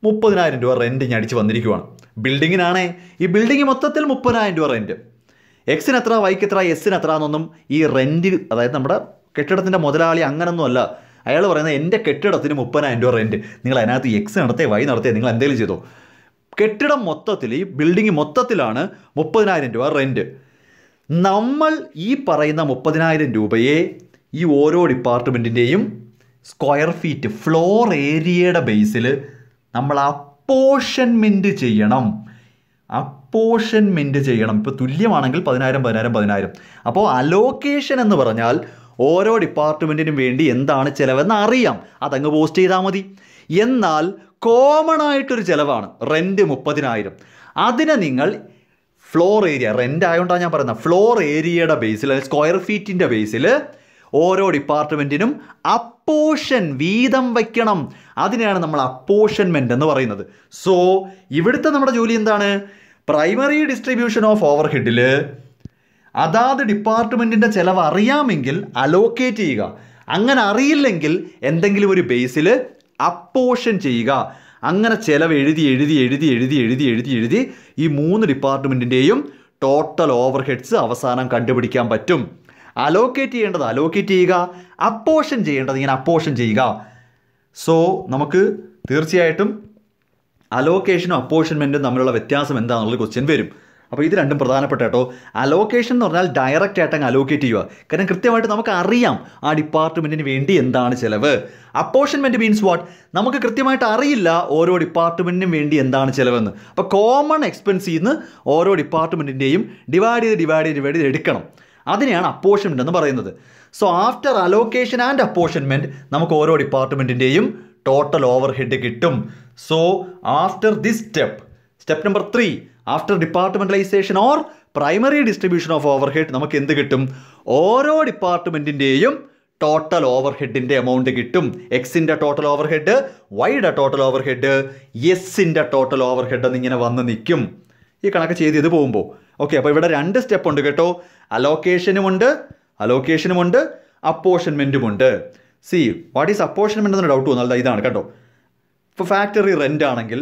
30,000 രൂപ റെൻറ്റ് ഞാൻ അടിച്ച് വന്നിരിക്കുവാണ്. ബിൽഡിങ്ങിനാണേ ഈ ബിൽഡിങ് മൊത്തത്തിൽ 30,000 രൂപ റെൻറ്റ്. എക്സിന് എത്ര, വൈക്ക് എത്ര, എസിന് എത്ര എന്നൊന്നും ഈ റെൻറ്റ്, അതായത് നമ്മുടെ കെട്ടിടത്തിൻ്റെ മുതലാളി അങ്ങനൊന്നും അല്ല. അയാൾ പറയുന്നത് എൻ്റെ കെട്ടിടത്തിന് 30,000 രൂപ റെൻറ്റ്, നിങ്ങൾ അതിനകത്ത് എക്സ് നടത്തേ വൈ നടത്തേ നിങ്ങൾ എന്തെങ്കിലും ചെയ്തോ. കെട്ടിടം മൊത്തത്തിൽ ഈ ബിൽഡിങ് മൊത്തത്തിലാണ് 30,000 രൂപ റെൻറ്റ്. നമ്മൾ ഈ പറയുന്ന 30,000 രൂപയെ ഈ ഓരോ ഡിപ്പാർട്ട്മെൻറ്റിൻ്റെയും സ്ക്വയർ ഫീറ്റ്, ഫ്ലോർ ഏരിയയുടെ ബേസിൽ നമ്മൾ അപ്പോർഷൻമെൻറ്റ് ചെയ്യണം. ഇപ്പോൾ തുല്യമാണെങ്കിൽ 10,000. അപ്പോൾ അലോക്കേഷൻ എന്ന് പറഞ്ഞാൽ ഓരോ ഡിപ്പാർട്ട്മെൻറ്റിനും വേണ്ടി എന്താണ് ചിലവെന്ന് അറിയാം, അതങ്ങ് പോസ്റ്റ് ചെയ്താൽ മതി. എന്നാൽ കോമൺ ആയിട്ടൊരു ചിലവാണ് റെൻറ്റ് 30,000. അതിനെ നിങ്ങൾ ഫ്ലോർ ഏരിയ, റെൻ്റ് ആയതുകൊണ്ടാണ് ഞാൻ പറയുന്നത്, ഫ്ലോർ ഏരിയയുടെ ബേസിൽ സ്ക്വയർ ഫീറ്റിൻ്റെ ബേസിൽ ഓരോ ഡിപ്പാർട്ട്മെൻറ്റിനും അപ്പോർഷൻ വീതം വയ്ക്കണം. അതിനെയാണ് നമ്മൾ അപ്പോർഷൻമെൻറ്റ് എന്ന് പറയുന്നത്. സോ ഇവിടുത്തെ നമ്മുടെ ജോലി എന്താണ്? പ്രൈമറി ഡിസ്ട്രിബ്യൂഷൻ ഓഫ് ഓവർ ഹെഡിൽ അതാത് ഡിപ്പാർട്ട്മെൻറ്റിൻ്റെ ചിലവ് അറിയാമെങ്കിൽ അലോക്കേറ്റ് ചെയ്യുക. അങ്ങനെ അറിയില്ലെങ്കിൽ എന്തെങ്കിലും ഒരു ബേസിൽ അപ്പോർഷൻ ചെയ്യുക. അങ്ങനെ ചിലവ് എഴുതി ഈ 3 ഡിപ്പാർട്ട്മെൻറ്റിൻ്റെയും ടോട്ടൽ ഓവർ ഹെഡ്സ് അവസാനം കണ്ടുപിടിക്കാൻ പറ്റും. അലോക്കേറ്റ് ചെയ്യേണ്ടത് അലോക്കേറ്റ് ചെയ്യുക, അപ്പോർഷൻ ചെയ്യേണ്ടത് ഇങ്ങനെ അപ്പോർഷൻ ചെയ്യുക. സോ നമുക്ക് തീർച്ചയായിട്ടും അലോക്കേഷനും അപ്പോർഷൻമെൻറ്റും തമ്മിലുള്ള വ്യത്യാസം എന്താണെന്നുള്ള ക്വസ്റ്റ്യൻ വരും. അപ്പോൾ ഇത് രണ്ടും പ്രധാനപ്പെട്ട കേട്ടോ. അലോക്കേഷൻ എന്ന് പറഞ്ഞാൽ ഡയറക്റ്റ് ആയിട്ട് അങ്ങ് അലോക്കേറ്റ് ചെയ്യുക. കാരണം കൃത്യമായിട്ട് നമുക്ക് അറിയാം ആ ഡിപ്പാർട്ട്മെൻറ്റിന് വേണ്ടി എന്താണ് ചിലവ്. Apportionment means what? നമുക്ക് കൃത്യമായിട്ട് അറിയില്ല ഓരോ ഡിപ്പാർട്ട്മെൻറ്റിനും വേണ്ടി എന്താണ് ചിലവെന്ന്. അപ്പോൾ കോമൺ എക്സ്പെൻസിൽ നിന്ന് ഓരോ ഡിപ്പാർട്ട്മെൻറ്റിൻ്റെയും ഡിവൈഡ് ചെയ്ത് എടുക്കണം. അതിനെയാണ് അപ്പോർഷൻമെൻറ്റ് എന്ന് പറയുന്നത്. So after allocation and apportionment നമുക്ക് ഓരോ ഡിപ്പാർട്ട്മെൻറ്റിൻ്റെയും ടോട്ടൽ ഓവർ ഹെഡ് കിട്ടും. So after this step number 3, after departmentalization or primary distribution of overhead നമുക്ക് എന്ത് കിട്ടും? ഓരോ ഡിപ്പാർട്ട്മെൻറ്റിൻ്റെയും ടോട്ടൽ ഓവർ ഹെഡിൻ്റെ എമൗണ്ട് കിട്ടും. എക്സിൻ്റെ ടോട്ടൽ ഓവർ ഹെഡ്, വൈയുടെ ടോട്ടൽ ഓവർ ഹെഡ്, എസിൻ്റെ ടോട്ടൽ ഓവർ ഹെഡ് എന്നിങ്ങനെ വന്ന് നിൽക്കും ഈ കണക്ക് ചെയ്ത് പോകുമ്പോൾ. ഓക്കെ, അപ്പോൾ ഇവിടെ 2 സ്റ്റെപ്പ് ഉണ്ട് കേട്ടോ. അലോക്കേഷനുമുണ്ട്, അപ്പോർഷൻമെൻറ്റുമുണ്ട്. സി വാട്ട് ഈസ് അപ്പോർഷൻമെൻറ്റ് എന്ന് ഡൗട്ട് തോന്നുന്നത് ഇതാണ് കേട്ടോ. ഇപ്പോൾ ഫാക്ടറി റെൻ്റ് ആണെങ്കിൽ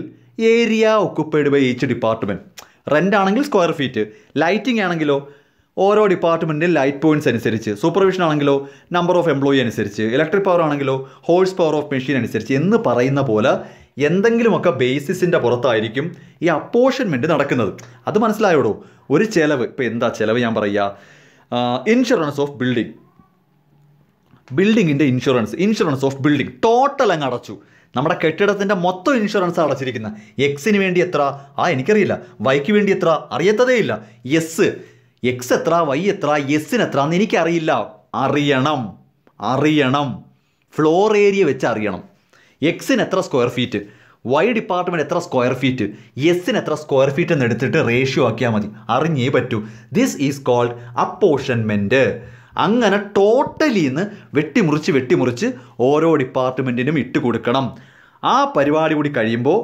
area occupied by each department. Rent ആണെങ്കിൽ സ്ക്വയർ ഫീറ്റ്. ലൈറ്റിംഗ് ആണെങ്കിലോ ഓരോ ഡിപ്പാർട്ട്മെൻറ്റിൽ ലൈറ്റ് പോയിൻറ്റ്സ് അനുസരിച്ച്. സൂപ്പർവിഷൻ ആണെങ്കിലോ നമ്പർ ഓഫ് എംപ്ലോയി അനുസരിച്ച്. ഇലക്ട്രിക് പവർ ആണെങ്കിലോ ഹോഴ്സ് പവർ ഓഫ് മെഷീൻ അനുസരിച്ച് എന്ന് പറയുന്ന പോലെ എന്തെങ്കിലുമൊക്കെ ബേസിസിൻ്റെ പുറത്തായിരിക്കും ഈ അപ്പോർഷൻമെൻറ്റ് നടക്കുന്നത്. അത് മനസ്സിലായോടോ? ഒരു ചിലവ്, ഇപ്പോൾ എന്താ ചിലവ് ഞാൻ പറയുക, ഇൻഷുറൻസ് ഓഫ് ബിൽഡിങ്ങിൻ്റെ ഇൻഷുറൻസ് ഓഫ് ബിൽഡിംഗ് ടോട്ടൽ അങ്ങ് അടച്ചു. നമ്മുടെ കെട്ടിടത്തിൻ്റെ മൊത്തം ഇൻഷുറൻസ് അടച്ചിരിക്കുന്ന. എക്സിന് വേണ്ടി എത്ര എനിക്കറിയില്ല, വൈക്ക് വേണ്ടി എത്ര അറിയത്തതേ ഇല്ല. എക്സ് എത്ര, വൈ എത്ര, എസ്സിന് എത്ര എന്ന് എനിക്കറിയില്ല. അറിയണം. ഫ്ലോർ ഏരിയ വെച്ച് അറിയണം. എക്സിന് എത്ര സ്ക്വയർ ഫീറ്റ്, വൈ ഡിപ്പാർട്ട്മെൻറ്റ് എത്ര സ്ക്വയർ ഫീറ്റ്, എസ്സിന് എത്ര സ്ക്വയർ ഫീറ്റ് എന്ന് എടുത്തിട്ട് റേഷ്യോ ആക്കിയാൽ മതി. അറിഞ്ഞേ പറ്റൂ. This is called apportionment. അങ്ങനെ ടോട്ടലിന്ന് വെട്ടിമുറിച്ച് ഓരോ ഡിപ്പാർട്ട്മെൻറ്റിനും ഇട്ട് കൊടുക്കണം. ആ പരിപാടി കൂടി കഴിയുമ്പോൾ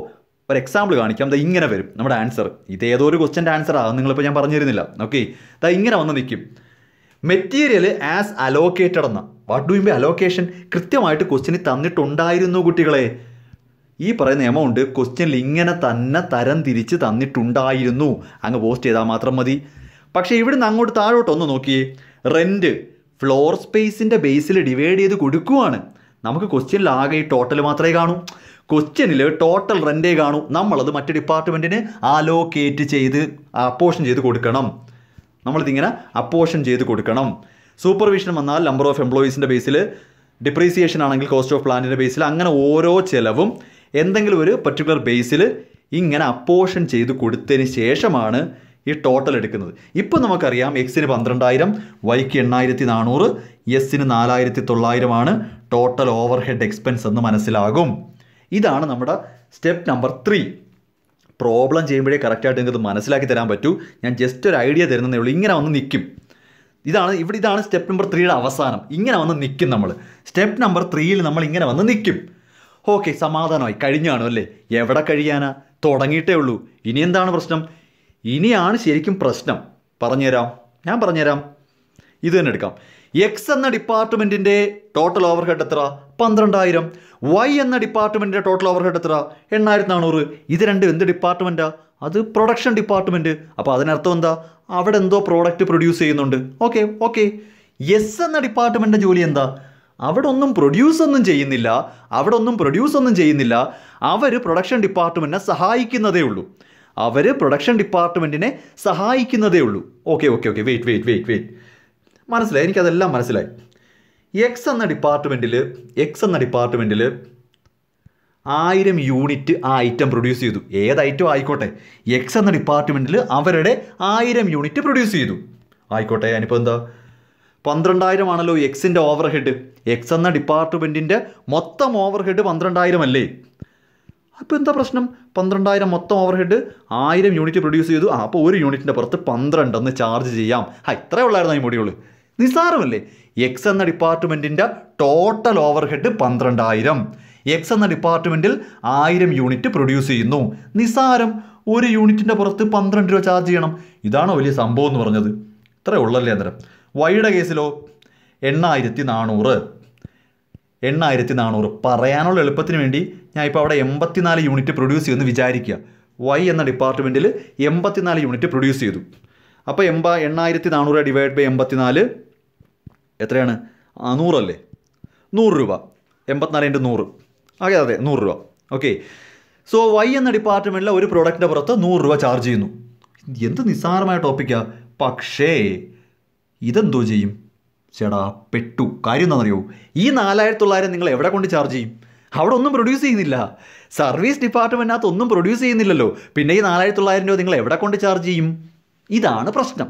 ഒരു എക്സാമ്പിൾ കാണിക്കാം. ദാ ഇങ്ങനെ വരും നമ്മുടെ ആൻസർ. ഇതേതോ ഒരു ക്വസ്റ്റ്യൻ്റെ ആൻസറാണ്, നിങ്ങളിപ്പോൾ ഞാൻ പറഞ്ഞു തരുന്നില്ല. ഓക്കെ, ദാ ഇങ്ങനെ വന്ന് നിൽക്കും. മെറ്റീരിയൽ ആസ് അലോക്കേറ്റഡ് എന്ന. What do you mean allocation? കൃത്യമായിട്ട് ക്വസ്റ്റ്യനിൽ തന്നിട്ടുണ്ടായിരുന്നു കുട്ടികളെ. ഈ പറയുന്ന എമൗണ്ട് ക്വസ്റ്റ്യനിൽ ഇങ്ങനെ തന്നെ തരം തിരിച്ച് തന്നിട്ടുണ്ടായിരുന്നു. അങ്ങ് പോസ്റ്റ് ചെയ്താൽ മാത്രം മതി. പക്ഷേ ഇവിടുന്ന് അങ്ങോട്ട് താഴോട്ടൊന്ന് നോക്കിയേ. റെൻറ്റ് ഫ്ലോർ സ്പേസിൻ്റെ ബേസിൽ ഡിവൈഡ് ചെയ്ത് കൊടുക്കുവാണ്. നമുക്ക് ക്വസ്റ്റ്യനിൽ ആകെ ഈ ടോട്ടൽ മാത്രമേ കാണൂ. ക്വസ്റ്റ്യനിൽ ടോട്ടൽ റെൻറ്റേ കാണൂ. നമ്മളത് മറ്റ് ഡിപ്പാർട്ട്മെൻറ്റിന് അലോക്കേറ്റ് ചെയ്ത് അപ്പോർഷൻ ചെയ്ത് കൊടുക്കണം. നമ്മളിതിങ്ങനെ അപ്പോർഷൻ ചെയ്ത് കൊടുക്കണം. സൂപ്പർവിഷൻ വന്നാൽ നമ്പർ ഓഫ് എംപ്ലോയീസിൻ്റെ ബേസിൽ, ഡിപ്രീസിയേഷൻ ആണെങ്കിൽ കോസ്റ്റ് ഓഫ് പ്ലാന്റിൻ്റെ ബേസിൽ, അങ്ങനെ ഓരോ ചിലവും എന്തെങ്കിലും ഒരു പർട്ടിക്കുലർ ബേസിൽ ഇങ്ങനെ അപ്പോർഷൻ ചെയ്ത് കൊടുത്തതിന് ശേഷമാണ് ഈ ടോട്ടൽ എടുക്കുന്നത്. ഇപ്പോൾ നമുക്കറിയാം എക്സിന് 12,000, വൈക്ക് 8,400, എസ്സിന് 4,900 ടോട്ടൽ ഓവർ ഹെഡ് എക്സ്പെൻസ് എന്ന് മനസ്സിലാകും. ഇതാണ് നമ്മുടെ സ്റ്റെപ്പ് നമ്പർ 3. പ്രോബ്ലം ചെയ്യുമ്പോഴേ കറക്റ്റായിട്ട് നിങ്ങൾക്ക് മനസ്സിലാക്കി തരാൻ പറ്റൂ. ഞാൻ ജസ്റ്റ് ഒരു ഐഡിയ തരുന്നതേ ഉള്ളൂ. ഇങ്ങനെ വന്ന് നിൽക്കും. ഇതാണ് സ്റ്റെപ്പ് നമ്പർ 3യുടെ അവസാനം. ഇങ്ങനെ വന്ന് നിൽക്കും നമ്മൾ. സ്റ്റെപ്പ് നമ്പർ 3യിൽ നമ്മൾ ഇങ്ങനെ വന്ന് നിൽക്കും. ഓക്കെ, സമാധാനമായി, കഴിഞ്ഞാണോ അല്ലേ? എവിടെ കഴിയാനാ? തുടങ്ങിയിട്ടേ ഉള്ളൂ. ഇനി എന്താണ് പ്രശ്നം? ഇനിയാണ് ശരിക്കും പ്രശ്നം. ഞാൻ പറഞ്ഞുതരാം. ഇത് തന്നെ എടുക്കാം. എക്സ് എന്ന ഡിപ്പാർട്ട്മെൻറ്റിൻ്റെ ടോട്ടൽ ഓവർ ഹെഡ് എത്ര? 12,000. വൈ എന്ന ഡിപ്പാർട്ട്മെൻറ്റിൻ്റെ ടോട്ടൽ ഓവർ ഹെഡ് എത്ര? 8,400. ഇത് രണ്ടും എന്ത് ഡിപ്പാർട്ട്മെൻറ്റാണ്? അത് പ്രൊഡക്ഷൻ ഡിപ്പാർട്ട്മെൻറ്റ്. അപ്പോൾ അതിനർത്ഥം എന്താ? അവിടെ എന്തോ പ്രോഡക്റ്റ് പ്രൊഡ്യൂസ് ചെയ്യുന്നുണ്ട്. ഓക്കെ. എസ് എന്ന ഡിപ്പാർട്ട്മെൻറ്റിൻ്റെ ജോലി എന്താ? അവിടെ ഒന്നും പ്രൊഡ്യൂസ് ഒന്നും ചെയ്യുന്നില്ല. അവർ പ്രൊഡക്ഷൻ ഡിപ്പാർട്ട്മെൻറ്റിനെ സഹായിക്കുന്നതേ ഉള്ളൂ. ഓക്കെ. വെയിറ്റ്. മനസ്സിലായി, എനിക്കതെല്ലാം മനസ്സിലായി. എക്സ് എന്ന ഡിപ്പാർട്ട്മെൻറ്റിൽ 1000 യൂണിറ്റ് ആ ഐറ്റം പ്രൊഡ്യൂസ് ചെയ്തു. ഏത് ഐറ്റം ആയിക്കോട്ടെ, എക്സ് എന്ന ഡിപ്പാർട്ട്മെൻറ്റിൽ അവരുടെ 1000 യൂണിറ്റ് പ്രൊഡ്യൂസ് ചെയ്തു. ആയിക്കോട്ടെ, ഞാനിപ്പോൾ എന്താ 12,000 ആണല്ലോ എക്സിൻ്റെ ഓവർ ഹെഡ്. എക്സ് എന്ന ഡിപ്പാർട്ട്മെൻറ്റിൻ്റെ മൊത്തം ഓവർ ഹെഡ് 12,000 അല്ലേ? അപ്പോൾ എന്താ പ്രശ്നം? 12,000 മൊത്തം ഓവർ ഹെഡ്, 1000 യൂണിറ്റ് പ്രൊഡ്യൂസ് ചെയ്തു. അപ്പോൾ ഒരു യൂണിറ്റിൻ്റെ പുറത്ത് 12 എന്ന് ചാർജ് ചെയ്യാം. ഇത്രേ ഉള്ളായിരുന്നു ഈ മൊഡ്യൂൾ. നിസ്സാരമല്ലേ? എക്സ് എന്ന ഡിപ്പാർട്ട്മെൻറ്റിൻ്റെ ടോട്ടൽ ഓവർ ഹെഡ് 12,000. എക്സ് എന്ന ഡിപ്പാർട്ട്മെൻറ്റിൽ 1000 യൂണിറ്റ് പ്രൊഡ്യൂസ് ചെയ്യുന്നു. നിസ്സാരം. ഒരു യൂണിറ്റിൻ്റെ പുറത്ത് 12 രൂപ ചാർജ് ചെയ്യണം. ഇതാണോ വലിയ സംഭവം എന്ന് പറഞ്ഞത്? ഇത്രേ ഉള്ളല്ലേ അന്നേരം. വൈയുടെ കേസിലോ 8,400. പറയാനുള്ള എളുപ്പത്തിന് വേണ്ടി ഞാൻ ഇപ്പോൾ അവിടെ 84 യൂണിറ്റ് പ്രൊഡ്യൂസ് ചെയ്യുമെന്ന് വിചാരിക്കുക. വൈ എന്ന ഡിപ്പാർട്ട്മെൻറ്റിൽ 84 യൂണിറ്റ് പ്രൊഡ്യൂസ് ചെയ്തു. അപ്പോൾ 8,400 ഡിവൈഡ് ബൈ 84 എത്രയാണ്? 100 അല്ലേ? 100 രൂപ. 84 × 100. അതെ 100 രൂപ. ഓക്കെ. സോ വൈ എന്ന ഡിപ്പാർട്ട്മെൻറ്റിൽ ഒരു പ്രോഡക്റ്റിൻ്റെ പുറത്ത് 100 രൂപ ചാർജ് ചെയ്യുന്നു. എന്ത് നിസ്സാരമായ ടോപ്പിക്കാണ്. പക്ഷേ ഇതെന്തോ ചെയ്യും? ചേടാ പെട്ടു. കാര്യം എന്താണെന്നറിയോ? ഈ 4,900 നിങ്ങൾ എവിടെ കൊണ്ട് ചാർജ് ചെയ്യും? അവിടെ ഒന്നും പ്രൊഡ്യൂസ് ചെയ്യുന്നില്ല. സർവീസ് ഡിപ്പാർട്ട്മെൻറ്റിനകത്ത് ഒന്നും പ്രൊഡ്യൂസ് ചെയ്യുന്നില്ലല്ലോ. പിന്നെ ഈ 4,900 രൂപ നിങ്ങൾ എവിടെ കൊണ്ട് ചാർജ് ചെയ്യും? ഇതാണ് പ്രശ്നം.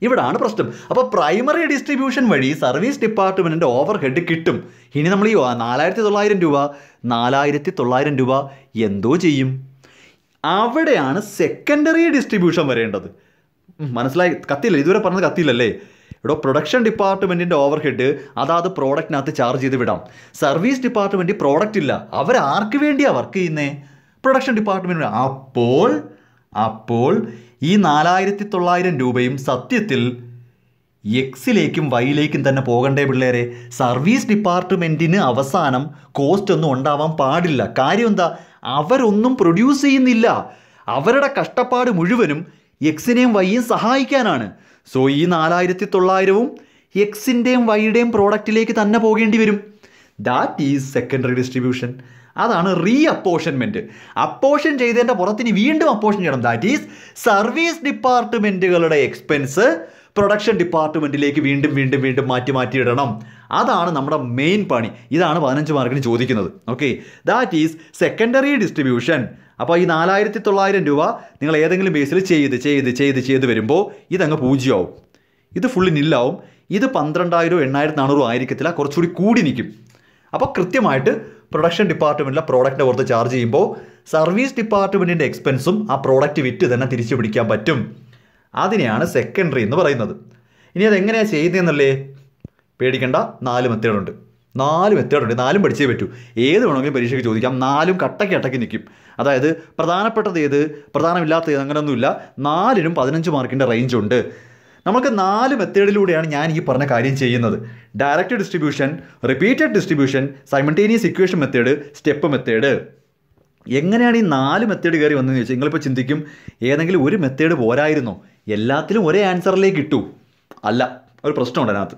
ഇവിടാണ് പ്രശ്നം. അപ്പോൾ പ്രൈമറി ഡിസ്ട്രിബ്യൂഷൻ വഴി സർവീസ് ഡിപ്പാർട്ട്മെൻറ്റിൻ്റെ ഓവർ ഹെഡ് കിട്ടും. ഇനി നമ്മൾ ഈ 4,900 രൂപ എന്തോ ചെയ്യും? അവിടെയാണ് സെക്കൻഡറി ഡിസ്ട്രിബ്യൂഷൻ വരേണ്ടത്. മനസ്സിലായി? കത്തിയില്ല? ഇതുവരെ പറഞ്ഞത് കത്തിയില്ലല്ലേ? ഇവിടെ പ്രൊഡക്ഷൻ ഡിപ്പാർട്ട്മെൻറ്റിൻ്റെ ഓവർ ഹെഡ് അതാത് പ്രോഡക്റ്റിനകത്ത് ചാർജ് ചെയ്ത് വിടാം. സർവീസ് ഡിപ്പാർട്ട്മെൻറ്റ് പ്രോഡക്റ്റ് ഇല്ല. അവർ ആർക്ക് വേണ്ടിയാണ് വർക്ക് ചെയ്യുന്നത്? Production department. അപ്പോൾ ഈ 4,900 രൂപയും സത്യത്തിൽ എക്സിലേക്കും വൈയിലേക്കും തന്നെ പോകണ്ടേ പിള്ളേരെ? സർവീസ് ഡിപ്പാർട്ട്മെൻറ്റിന് അവസാനം കോസ്റ്റ് ഒന്നും ഉണ്ടാവാൻ പാടില്ല. കാര്യം എന്താ? അവരൊന്നും പ്രൊഡ്യൂസ് ചെയ്യുന്നില്ല. അവരുടെ കഷ്ടപ്പാട് മുഴുവനും എക്സിനെയും വൈയും സഹായിക്കാനാണ്. സോ ഈ 4,900 എക്സിൻ്റെയും വൈയുടെയും പ്രോഡക്റ്റിലേക്ക് തന്നെ പോകേണ്ടി വരും. That is secondary distribution. അതാണ് റീ അപ്പോർഷൻമെൻറ്റ്. അപ്പോർഷൻ ചെയ്തതിൻ്റെ പുറത്തിന് വീണ്ടും അപ്പോർഷൻ ചെയ്യണം. ദാറ്റ് ഈസ് സർവീസ് ഡിപ്പാർട്ട്മെൻറ്റുകളുടെ എക്സ്പെൻസ് പ്രൊഡക്ഷൻ ഡിപ്പാർട്ട്മെൻറ്റിലേക്ക് വീണ്ടും മാറ്റിയിടണം. അതാണ് നമ്മുടെ മെയിൻ പണി. ഇതാണ് 15 മാർക്കിന് ചോദിക്കുന്നത്. Okay, that is secondary distribution. അപ്പോൾ ഈ 4900 രൂപ നിങ്ങൾ ഏതെങ്കിലും ബേസിൽ ചെയ്ത് വരുമ്പോൾ ഇതങ്ങ് പൂജ്യമാവും, ഇത് ഫുള്ളി നില്ലാവും. ഇത് 12,000 8,400 ആയിരിക്കത്തില്ല, കുറച്ചുകൂടി കൂടി നിൽക്കും. അപ്പോൾ കൃത്യമായിട്ട് പ്രൊഡക്ഷൻ ഡിപ്പാർട്ട്മെൻറ്റിലെ പ്രോഡക്റ്റിൻ്റെ പുറത്ത് ചാർജ് ചെയ്യുമ്പോൾ സർവീസ് ഡിപ്പാർട്ട്മെൻറ്റിൻ്റെ എക്സ്പെൻസും ആ പ്രോഡക്റ്റ് വിറ്റ് തന്നെ തിരിച്ചു പിടിക്കാൻ പറ്റും. അതിനെയാണ് സെക്കൻഡറി എന്ന് പറയുന്നത്. ഇനി അതെങ്ങനെയാണ് ചെയ്യുന്നതെന്നല്ലേ, പേടിക്കേണ്ട, 4 മെത്തേഡുണ്ട്. 4 മെത്തേഡുണ്ട്, 4 പഠിച്ചേ പറ്റൂ. ഏത് വേണമെങ്കിലും പരീക്ഷയ്ക്ക് ചോദിക്കാം. 4 കട്ടയ്ക്ക് നിൽക്കും. അതായത് പ്രധാനപ്പെട്ടത് ഏത്, പ്രധാനമില്ലാത്ത ഏത്, അങ്ങനെയൊന്നുമില്ല. 4നും 15 മാർക്കിൻ്റെ റേഞ്ച് ഉണ്ട്. നമുക്ക് 4 മെത്തേഡിലൂടെയാണ് ഞാൻ ഈ പറഞ്ഞ കാര്യം ചെയ്യുന്നത്. Direct distribution, repeated distribution, simultaneous equation method, step method. എങ്ങനെയാണ് ഈ 4 മെത്തേഡ് കയറി വന്നതെന്ന് ചോദിച്ചാൽ നിങ്ങളിപ്പോൾ ചിന്തിക്കും, ഏതെങ്കിലും ഒരു മെത്തേഡ് പോരായിരുന്നോ, എല്ലാത്തിലും ഒരേ ആൻസറിലേക്ക് കിട്ടൂ. അല്ല, ഒരു പ്രശ്നമുണ്ട് അതിനകത്ത്.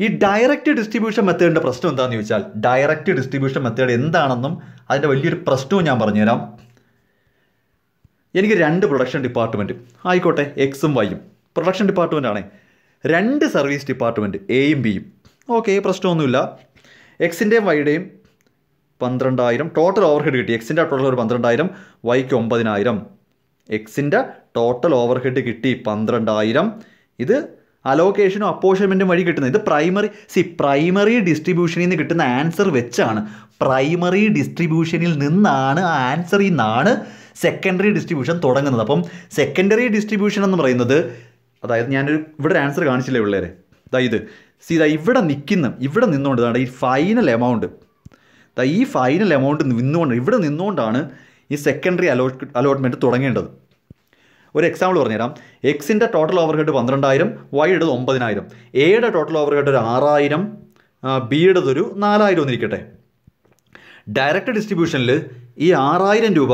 ഈ ഡയറക്റ്റ് ഡിസ്ട്രിബ്യൂഷൻ മെത്തേഡിൻ്റെ പ്രശ്നം എന്താണെന്ന് ചോദിച്ചാൽ, ഡയറക്റ്റ് ഡിസ്ട്രിബ്യൂഷൻ മെത്തേഡ് എന്താണെന്നും അതിൻ്റെ വലിയൊരു പ്രശ്നവും ഞാൻ പറഞ്ഞുതരാം. എനിക്ക് 2 പ്രൊഡക്ഷൻ ഡിപ്പാർട്ട്മെൻറ്റ് ആയിക്കോട്ടെ, എക്സും വൈയും പ്രൊഡക്ഷൻ ഡിപ്പാർട്ട്മെൻ്റ് ആണ്. 2 സർവീസ് ഡിപ്പാർട്ട്മെൻറ്റ് എയും ബിയും. ഓക്കെ, പ്രശ്നമൊന്നുമില്ല. എക്സിൻ്റെയും വൈയുടെയും 12,000 ടോട്ടൽ ഓവർഹെഡ് കിട്ടി. എക്സിൻ്റെ ടോട്ടൽ ഒരു 12,000, വൈക്ക് 9,000. എക്സിൻ്റെ ടോട്ടൽ ഓവർഹെഡ് കിട്ടി 12,000. ഇത് അലോക്കേഷനും അപ്പോർഷൻമെൻറ്റും വഴി കിട്ടുന്നത്. ഇത് പ്രൈമറി ഡിസ്ട്രിബ്യൂഷനിൽ നിന്ന് കിട്ടുന്ന ആൻസർ വെച്ചാണ്, പ്രൈമറി ഡിസ്ട്രിബ്യൂഷനിൽ നിന്നാണ് ആ ആൻസറിൽ നിന്നാണ് സെക്കൻഡറി ഡിസ്ട്രിബ്യൂഷൻ തുടങ്ങുന്നത്. അപ്പം സെക്കൻഡറി ഡിസ്ട്രിബ്യൂഷൻ എന്ന് പറയുന്നത്, അതായത് ഇവിടെ ഒരു ആൻസർ കാണിച്ചില്ലേ പിള്ളേരെ, ഇവിടെ നിന്നുകൊണ്ട് ഈ ഫൈനൽ എമൗണ്ട്, ഈ ഫൈനൽ എമൗണ്ട് ഇവിടെ നിന്നുകൊണ്ടാണ് ഈ സെക്കൻഡറി അലോട്ട്മെൻറ്റ് തുടങ്ങേണ്ടത്. ഒരു എക്സാമ്പിൾ പറഞ്ഞുതരാം. എക്സിൻ്റെ ടോട്ടൽ ഓവർഹെഡ് 12,000, വൈയുടേത് 9,000. എയുടെ ടോട്ടൽ ഓവർഹെഡ് ഒരു 6,000, ബിയുടേത് ഒരു 4,000 എന്നിരിക്കട്ടെ. ഡയറക്റ്റ് ഡിസ്ട്രിബ്യൂഷനിൽ ഈ 6,000 രൂപ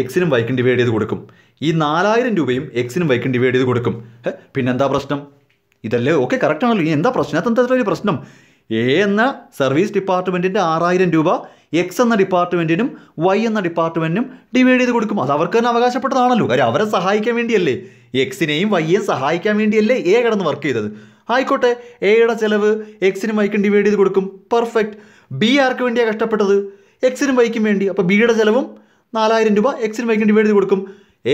എക്സിനും വൈക്കും ഡിവൈഡ് ചെയ്ത് കൊടുക്കും. ഈ 4,000 രൂപയും എക്സിനും വൈക്കും ഡിവൈഡ് ചെയ്ത് കൊടുക്കും. പിന്നെന്താ പ്രശ്നം? ഇതല്ലേ ഓക്കെ, കറക്റ്റ് ആണല്ലോ. ഇനി എന്താ പ്രശ്നം? അതെന്താ ഒരു പ്രശ്നം? എ എന്ന സർവീസ് ഡിപ്പാർട്ട്മെൻറ്റിൻ്റെ 6,000 രൂപ എക്സ് എന്ന ഡിപ്പാർട്ട്മെൻറ്റിനും വൈ എന്ന ഡിപ്പാർട്ട്മെൻറ്റിനും ഡിവൈഡ് ചെയ്ത് കൊടുക്കും. അത് അവർക്ക് തന്നെ അവകാശപ്പെട്ടതാണല്ലോ. കാര്യം അവരെ സഹായിക്കാൻ വേണ്ടിയല്ലേ, എക്സിനെയും വൈയെയും സഹായിക്കാൻ വേണ്ടിയല്ലേ എ കിടന്ന് വർക്ക് ചെയ്തത്. ആയിക്കോട്ടെ, എയുടെ ചിലവ് എക്സിനും വൈക്കും ഡിവൈഡ് ചെയ്ത് കൊടുക്കും. പെർഫെക്റ്റ്. ബി ആർക്ക് വേണ്ടിയാണ് കഷ്ടപ്പെട്ടത്? എക്സിനും വൈക്കും വേണ്ടി. അപ്പോൾ ബിയുടെ ചിലവും 4,000 രൂപ എക്സിനും വൈക്കും ഡിവൈഡ് ചെയ്ത് കൊടുക്കും.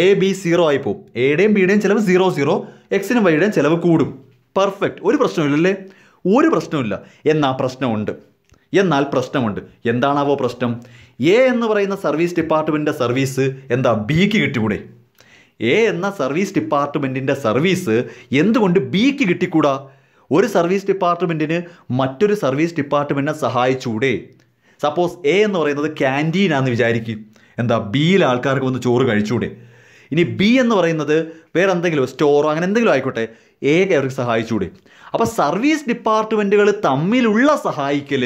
A B 0 ആയിപ്പോവും. എയുടെയും ബിയുടെയും ചിലവ് 0, എക്സിനും വൈയുടെയും ചിലവ് കൂടും. പെർഫെക്റ്റ്. ഒരു പ്രശ്നമില്ലല്ലേ? ഒരു പ്രശ്നമില്ല. എന്നാൽ പ്രശ്നമുണ്ട്. എന്താണാവോ പ്രശ്നം? എ എന്ന് പറയുന്ന സർവീസ് ഡിപ്പാർട്ട്മെൻറ്റിൻ്റെ സർവീസ് എന്താ ബിക്ക് കിട്ടിക്കൂടെ? എ എന്ന സർവീസ് ഡിപ്പാർട്ട്മെൻറ്റിൻ്റെ സർവീസ് എന്തുകൊണ്ട് ബിക്ക് കിട്ടിക്കൂടാ? ഒരു സർവീസ് ഡിപ്പാർട്ട്മെൻറ്റിന് മറ്റൊരു സർവീസ് ഡിപ്പാർട്ട്മെൻറ്റിനെ സഹായിച്ചൂടെ? സപ്പോസ് എ എന്ന് പറയുന്നത് ക്യാൻറ്റീനാണെന്ന് വിചാരിക്കും. എന്താ ബിയിലെ ആൾക്കാർക്ക് വന്ന് ചോറ് കഴിച്ചൂടെ? ഇനി ബി എന്ന് പറയുന്നത് വേറെ എന്തെങ്കിലും സ്റ്റോറോ അങ്ങനെ എന്തെങ്കിലും ആയിക്കോട്ടെ, എ അവർക്ക് സഹായിച്ചൂടെ? അപ്പോൾ സർവീസ് ഡിപ്പാർട്ട്മെൻറ്റുകൾ തമ്മിലുള്ള സഹായിക്കൽ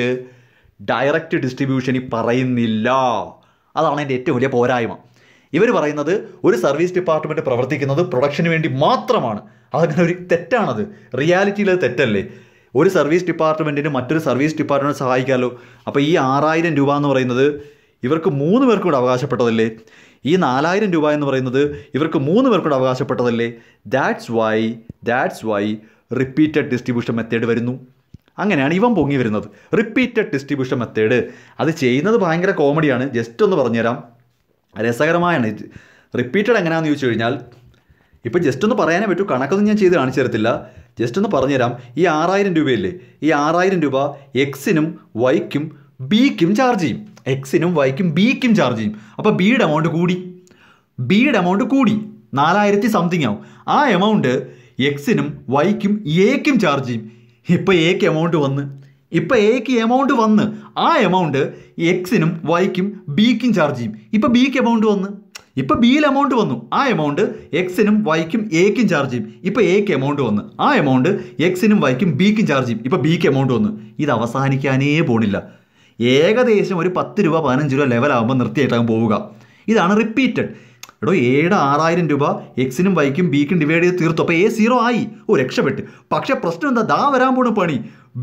ഡയറക്റ്റ് ഡിസ്ട്രിബ്യൂഷനിൽ പറയുന്നില്ല. അതാണ് എൻ്റെ ഏറ്റവും വലിയ പോരായ്മ. ഇവർ പറയുന്നത് ഒരു സർവീസ് ഡിപ്പാർട്ട്മെൻറ്റ് പ്രവർത്തിക്കുന്നത് പ്രൊഡക്ഷന് വേണ്ടി മാത്രമാണ്. അതങ്ങനെ ഒരു തെറ്റാണത്. റിയാലിറ്റിയിൽ അത് തെറ്റല്ലേ? ഒരു സർവീസ് ഡിപ്പാർട്ട്മെൻറ്റിന് മറ്റൊരു സർവീസ് ഡിപ്പാർട്ട്മെൻറ്റ് സഹായിക്കാമല്ലോ. അപ്പോൾ ഈ 6,000 രൂപ എന്ന് പറയുന്നത് ഇവർക്ക് 3 പേർക്കും കൂടെ അവകാശപ്പെട്ടതല്ലേ? ഈ 4,000 രൂപ എന്ന് പറയുന്നത് ഇവർക്ക് 3 പേർക്കും കൂടെ അവകാശപ്പെട്ടതല്ലേ? That's why repeated distribution method വരുന്നു. അങ്ങനെയാണ് ഇവൻ പൊങ്ങി വരുന്നത്. റിപ്പീറ്റഡ് ഡിസ്ട്രിബ്യൂഷൻ മെത്തേഡ് അത് ചെയ്യുന്നത് ഭയങ്കര കോമഡിയാണ്. ജസ്റ്റ് ഒന്ന് പറഞ്ഞുതരാം, രസകരമായാണ്. റിപ്പീറ്റഡ് എങ്ങനെയാണെന്ന് ചോദിച്ചു കഴിഞ്ഞാൽ, ഇപ്പോൾ ജസ്റ്റ് ഒന്ന് പറയാനേ പറ്റൂ, കണക്കൊന്നും ഞാൻ ചെയ്ത് കാണിച്ചു തരത്തില്ല. ജസ്റ്റ് ഒന്ന് പറഞ്ഞുതരാം. ഈ 6,000 രൂപയില്ലേ, ഈ 6,000 രൂപ എക്സിനും വൈക്കും ബിക്കും ചാർജ് ചെയ്യും. എക്സിനും വൈക്കും ബിക്കും ചാർജ് ചെയ്യും. അപ്പോൾ ബിയുടെ എമൗണ്ട് കൂടി 4,000 സംതിങ് ആവും. ആ എമൗണ്ട് എക്സിനും വൈക്കും എക്കും ചാർജ് ചെയ്യും. ഇപ്പോൾ എക്ക് എമൗണ്ട് വന്ന് ആ എമൗണ്ട് എക്സിനും വൈക്കും ബിക്കും ചാർജ് ചെയ്യും. ഇപ്പോൾ ബിക്ക് എമൗണ്ട് വന്ന്, ഇപ്പോൾ ബിയിൽ എമൗണ്ട് വന്നു, ആ എമൗണ്ട് എക്സിനും വൈക്കും എക്കും ചാർജ് ചെയ്യും. ഇപ്പോൾ എക്ക് എമൗണ്ട് വന്ന് ആ എമൗണ്ട് എക്സിനും വൈക്കും ബിക്കും ചാർജ് ചെയ്യും. ഇപ്പോൾ ബിക്ക് എമൗണ്ട് വന്നു. ഇത് അവസാനിക്കാനേ പോണില്ല. ഏകദേശം ഒരു 10 രൂപ 15 രൂപ ലെവലാകുമ്പോൾ നിർത്തിയായിട്ടാകും പോവുക. ഇതാണ് റിപ്പീറ്റഡ്. എടോ, എയുടെ 6,000 രൂപ എക്സിനും വൈക്കും ബിക്കും ഡിവൈഡ് ചെയ്ത് തീർത്തു. അപ്പോൾ എ 0 ആയി. രക്ഷപ്പെട്ട്. പക്ഷേ പ്രശ്നം എന്താ? ദാ വരാൻ പോണ പണി.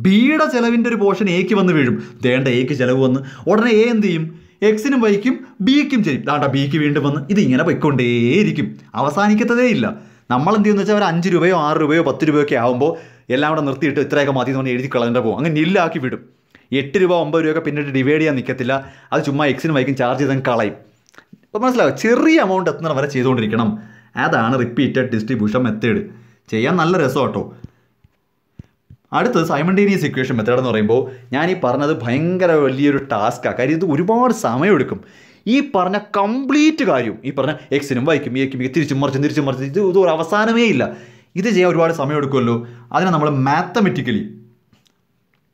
ബിയുടെ ചിലവിൻ്റെ ഒരു പോർഷൻ എക്ക് വന്ന് വീഴും. ദേണ്ട എക്ക് ചിലവ് വന്ന് ഉടനെ എ എന്ത് ചെയ്യും? എക്സിനും വൈക്കും ബിക്കും ചെയ്യും. ദാണ്ട ബിക്ക് വീണ്ടും വന്ന് ഇതിങ്ങനെ പൊയ്ക്കൊണ്ടേയിരിക്കും. അവസാനിക്കത്തതേ ഇല്ല. നമ്മൾ എന്ത് ചെയ്യുമെന്ന് വെച്ചാൽ ഒരു 5 രൂപയോ 6 രൂപയോ 10 രൂപയൊക്കെ ആകുമ്പോൾ എല്ലാം കൂടെ നിർത്തിയിട്ട് ഇത്രയൊക്കെ മതി എന്ന് പറഞ്ഞാൽ എഴുതി കളഞ്ഞിട്ട് പോകും. അങ്ങനെ നില്ലാക്കി വിടും. 8 രൂപ 9 രൂപയൊക്കെ പിന്നീട് ഡിവൈഡ് ചെയ്യാൻ നിൽക്കത്തില്ല. അത് ചുമ്മാ എക്സിനും വൈക്കും ചാർജ് ചെയ്തങ്ങ് കളയും. അപ്പോൾ മനസ്സിലാവും, ചെറിയ എമൗണ്ട് എത്തുന്ന വരെ ചെയ്തുകൊണ്ടിരിക്കണം. അതാണ് റിപ്പീറ്റഡ് ഡിസ്ട്രിബ്യൂഷൻ മെത്തേഡ്. ചെയ്യാൻ നല്ല രസം കേട്ടോ. അടുത്തത് സൈമൾട്ടേനിയസ് ഇക്വേഷൻ മെത്തേഡ് എന്ന് പറയുമ്പോൾ ഞാൻ ഈ പറഞ്ഞത് ഭയങ്കര വലിയൊരു ടാസ്ക്കാണ്. കാര്യം ഇത് ഒരുപാട് സമയമെടുക്കും. ഈ പറഞ്ഞ കംപ്ലീറ്റ് കാര്യം, ഈ പറഞ്ഞ എക്സിനും വൈക്കും എക്കും തിരിച്ചും മറിച്ച് ഇത് ഒരു അവസാനമേ ഇല്ല. ഇത് ചെയ്യാൻ ഒരുപാട് സമയം എടുക്കുമല്ലോ. അതിനെ നമ്മൾ മാത്തമെറ്റിക്കലി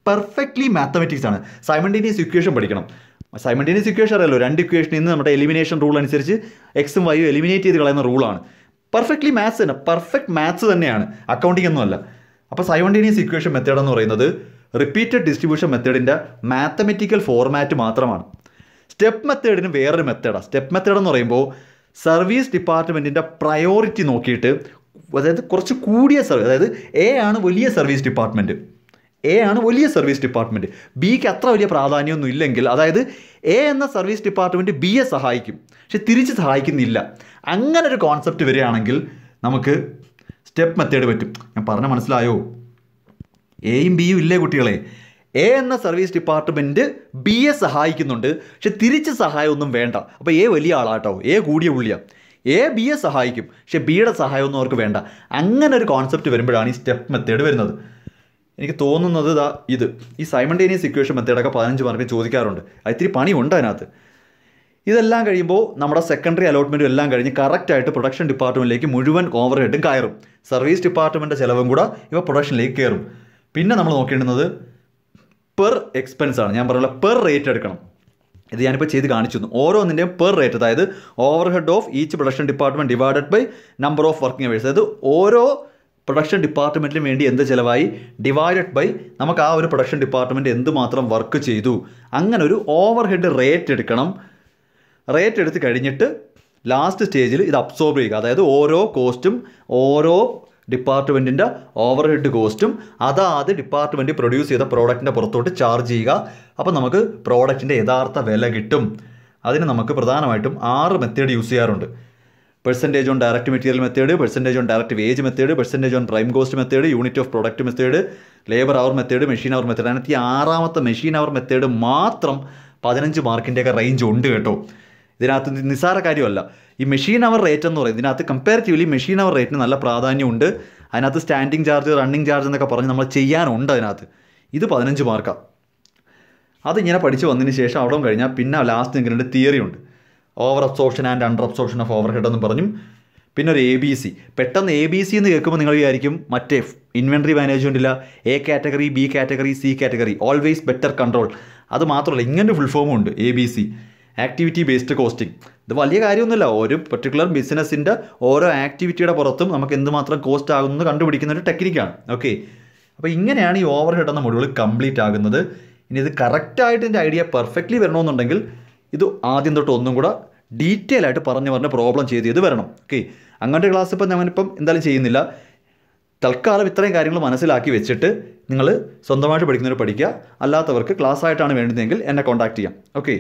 പെർഫെക്റ്റ്ലി മാത്തമെറ്റിക്സ് ആണ്. സൈമൾട്ടേനിയസ് ഇക്വേഷൻ പഠിക്കണം. സൈമൾട്ടേനിയസ് ഇക്വേഷൻ അറിയാലോ, 2 ഇക്വേഷനിൽ നിന്ന് നമ്മുടെ എലിമിനേഷൻ റൂൾ അനുസരിച്ച് എക്സും വൈയും എലിമിനേറ്റ് ചെയ്ത് കളയുന്ന റൂളാണ്. പെർഫെക്റ്റ്ലി മാത്സ് തന്നെ, പെർഫെക്റ്റ് മാത്സ് തന്നെയാണ്, അക്കൗണ്ടിങ് ഒന്നുമല്ല. അപ്പോൾ സൈമൾട്ടേനിയസ് ഇക്വേഷൻ മെത്തേഡ് എന്ന് പറയുന്നത് റിപ്പീറ്റഡ് ഡിസ്ട്രിബ്യൂഷൻ മെത്തേഡിൻ്റെ മാത്തമെറ്റിക്കൽ ഫോർമാറ്റ് മാത്രമാണ്. സ്റ്റെപ്പ് മെത്തേഡിന് വേറൊരു മെത്തേഡാണ്. സ്റ്റെപ്പ് മെത്തേഡ് എന്ന് പറയുമ്പോൾ സർവീസ് ഡിപ്പാർട്ട്മെൻറ്റിൻ്റെ പ്രയോറിറ്റി നോക്കിയിട്ട്, അതായത് കുറച്ച് കൂടിയ സർവീസ്, അതായത് എ ആണ് വലിയ സർവീസ് ഡിപ്പാർട്ട്മെൻറ്റ്, ബിക്ക് അത്ര വലിയ പ്രാധാന്യമൊന്നും ഇല്ലെങ്കിൽ, അതായത് എ എന്ന സർവീസ് ഡിപ്പാർട്ട്മെൻറ്റ് ബിയെ സഹായിക്കും പക്ഷെ തിരിച്ച് സഹായിക്കുന്നില്ല, അങ്ങനെ ഒരു കോൺസെപ്റ്റ് വരികയാണെങ്കിൽ നമുക്ക് സ്റ്റെപ്പ് മെത്തേഡ് പറ്റും. ഞാൻ പറഞ്ഞ മനസ്സിലായോ? എയും ബിയും ഇല്ലേ കുട്ടികളെ? എ എന്ന സർവീസ് ഡിപ്പാർട്ട്മെൻറ്റ് ബിയെ സഹായിക്കുന്നുണ്ട് പക്ഷെ തിരിച്ച് സഹായമൊന്നും വേണ്ട. അപ്പോൾ എ വലിയ ആളാട്ടോ, എ കൂടിയ പുള്ളിയാണ്. എ ബിയെ സഹായിക്കും പക്ഷെ ബിയുടെ സഹായമൊന്നും അവർക്ക് വേണ്ട. അങ്ങനെ ഒരു കോൺസെപ്റ്റ് വരുമ്പോഴാണ് ഈ സ്റ്റെപ്പ് മെത്തേഡ് വരുന്നത്. എനിക്ക് തോന്നുന്നത് ഈ സൈമൾട്ടേനിയസ് ഇക്വേഷൻ മെത്തേഡൊക്കെ 15 മാർക്കിന് ചോദിക്കാറുണ്ട്. അത് ഇത്തിരി പണിയുണ്ട് അതിനകത്ത്. ഇതെല്ലാം കഴിയുമ്പോൾ നമ്മുടെ സെക്കൻഡറി അലോട്ട്മെൻറ്റും എല്ലാം കഴിഞ്ഞ് കറക്റ്റായിട്ട് പ്രൊഡക്ഷൻ ഡിപ്പാർട്ട്മെൻറ്റിലേക്ക് മുഴുവൻ ഓവർ ഹെഡും കയറും. സർവീസ് ഡിപ്പാർട്ട്മെൻറ്റ് ചിലവും കൂടെ ഇവ പ്രൊഡക്ഷനിലേക്ക് കയറും. പിന്നെ നമ്മൾ നോക്കേണ്ടുന്നത് പെർ എക്സ്പെൻസ് ആണ്. ഞാൻ പറഞ്ഞ പെർ റേറ്റ് എടുക്കണം. ഇത് ഞാനിപ്പോൾ ചെയ്ത് കാണിച്ചു. ഓരോന്നിൻ്റെയും പെർ റേറ്റ്, അതായത് overhead of each production department divided by number of working hours, അതായത് ഓരോ പ്രൊഡക്ഷൻ ഡിപ്പാർട്ട്മെൻറ്റിന് വേണ്ടി എന്ത് ചിലവായി ഡിവൈഡഡ് ബൈ നമുക്ക് ആ ഒരു പ്രൊഡക്ഷൻ ഡിപ്പാർട്ട്മെൻറ്റ് എന്തുമാത്രം വർക്ക് ചെയ്തു, അങ്ങനെ ഒരു ഓവർ ഹെഡ് റേറ്റ് എടുക്കണം. റേറ്റ് എടുത്ത് കഴിഞ്ഞിട്ട് ലാസ്റ്റ് സ്റ്റേജിൽ ഇത് അബ്സോർബ് ചെയ്യുക, അതായത് ഓരോ കോസ്റ്റും ഓരോ ഡിപ്പാർട്ട്മെൻറ്റിൻ്റെ ഓവർ ഹെഡ് കോസ്റ്റും അതാത് ഡിപ്പാർട്ട്മെൻറ്റ് പ്രൊഡ്യൂസ് ചെയ്ത പ്രോഡക്റ്റിൻ്റെ പുറത്തോട്ട് ചാർജ് ചെയ്യുക. അപ്പോൾ നമുക്ക് പ്രോഡക്റ്റിൻ്റെ യഥാർത്ഥ വില കിട്ടും. അതിന് നമുക്ക് പ്രധാനമായിട്ടും 6 മെത്തേഡ് യൂസ് ചെയ്യാറുണ്ട്. Percentage on direct material method, percentage on direct wage method, percentage on prime cost method, unit of product method, labour hour method, machine hour method. അതിനകത്ത് ഈ 6ാമത്തെ മെഷീൻ അവർ മെത്തേഡ് മാത്രം 15 മാർക്കിൻ്റെയൊക്കെ റേഞ്ച് ഉണ്ട് കേട്ടോ. ഇതിനകത്ത് നിസ്സാര കാര്യമല്ല. ഈ മെഷീൻ അവർ റേറ്റ് എന്ന് പറയുന്നത് ഇതിനകത്ത് കമ്പാരിറ്റീവ്ലി മെഷീൻ അവർ റേറ്റിന് നല്ല പ്രാധാന്യമുണ്ട്. അതിനകത്ത് സ്റ്റാൻഡിങ് ചാർജ്, റണ്ണിങ് ചാർജ് എന്നൊക്കെ പറഞ്ഞ് നമ്മൾ ചെയ്യാനുണ്ട് അതിനകത്ത്. ഇത് 15 മാർക്കാണ്. അതിങ്ങനെ പഠിച്ച് വന്നതിന് ശേഷം അവിടെ കഴിഞ്ഞാൽ പിന്നെ ലാസ്റ്റ് നിങ്ങൾക്ക് തിയറി ഉണ്ട്. Over absorption and under absorption of over head എന്ന് പറഞ്ഞും പിന്നെ ഒരു ABC. പെട്ടെന്ന് ABC എന്ന് കേൾക്കുമ്പോൾ നിങ്ങൾ വിചാരിക്കും മറ്റേ ഇൻവെൻട്രി മാനേജ്മെൻറ്റില്ല, A category, B category, C category, always better control. അത് മാത്രമല്ല ഇങ്ങനെ ഫുൾ ഫോമും ഉണ്ട്, ABC, ആക്ടിവിറ്റി ബേസ്ഡ് കോസ്റ്റിംഗ്. ഇത് വലിയ കാര്യമൊന്നുമില്ല. ഒരു പെർട്ടിക്കുലർ ബിസിനസ്സിൻ്റെ ഓരോ ആക്ടിവിറ്റിയുടെ പുറത്തും നമുക്ക് എന്തുമാത്രം കോസ്റ്റ് ആകുന്നത് കണ്ടുപിടിക്കുന്ന ഒരു ടെക്നിക്കാണ്. ഓക്കെ, അപ്പോൾ ഇങ്ങനെയാണ് ഈ ഓവർ ഹെഡ് എന്ന മൊഡ്യൂൾ കംപ്ലീറ്റ് ആകുന്നത്. ഇനി ഇത് കറക്റ്റായിട്ട് എൻ്റെ ഐഡിയ പെർഫെക്റ്റ്ലി വരണമെന്നുണ്ടെങ്കിൽ ഇത് ആദ്യം തൊട്ട് ഒന്നും കൂടെ ഡീറ്റെയിൽ ആയിട്ട് പറഞ്ഞ് പ്രോബ്ലം ചെയ്ത് വരണം. ഓക്കെ, അങ്ങനത്തെ ക്ലാസ് ഇപ്പം ഞാനിപ്പം എന്തായാലും ചെയ്യുന്നില്ല. തൽക്കാലം ഇത്രയും കാര്യങ്ങൾ മനസ്സിലാക്കി വെച്ചിട്ട് നിങ്ങൾ സ്വന്തമായിട്ട് പഠിക്കുന്നവർ പഠിക്കുക. അല്ലാത്തവർക്ക് ക്ലാസ് ആയിട്ടാണ് വേണ്ടതെങ്കിൽ എന്നെ കോൺടാക്റ്റ് ചെയ്യാം. ഓക്കെ.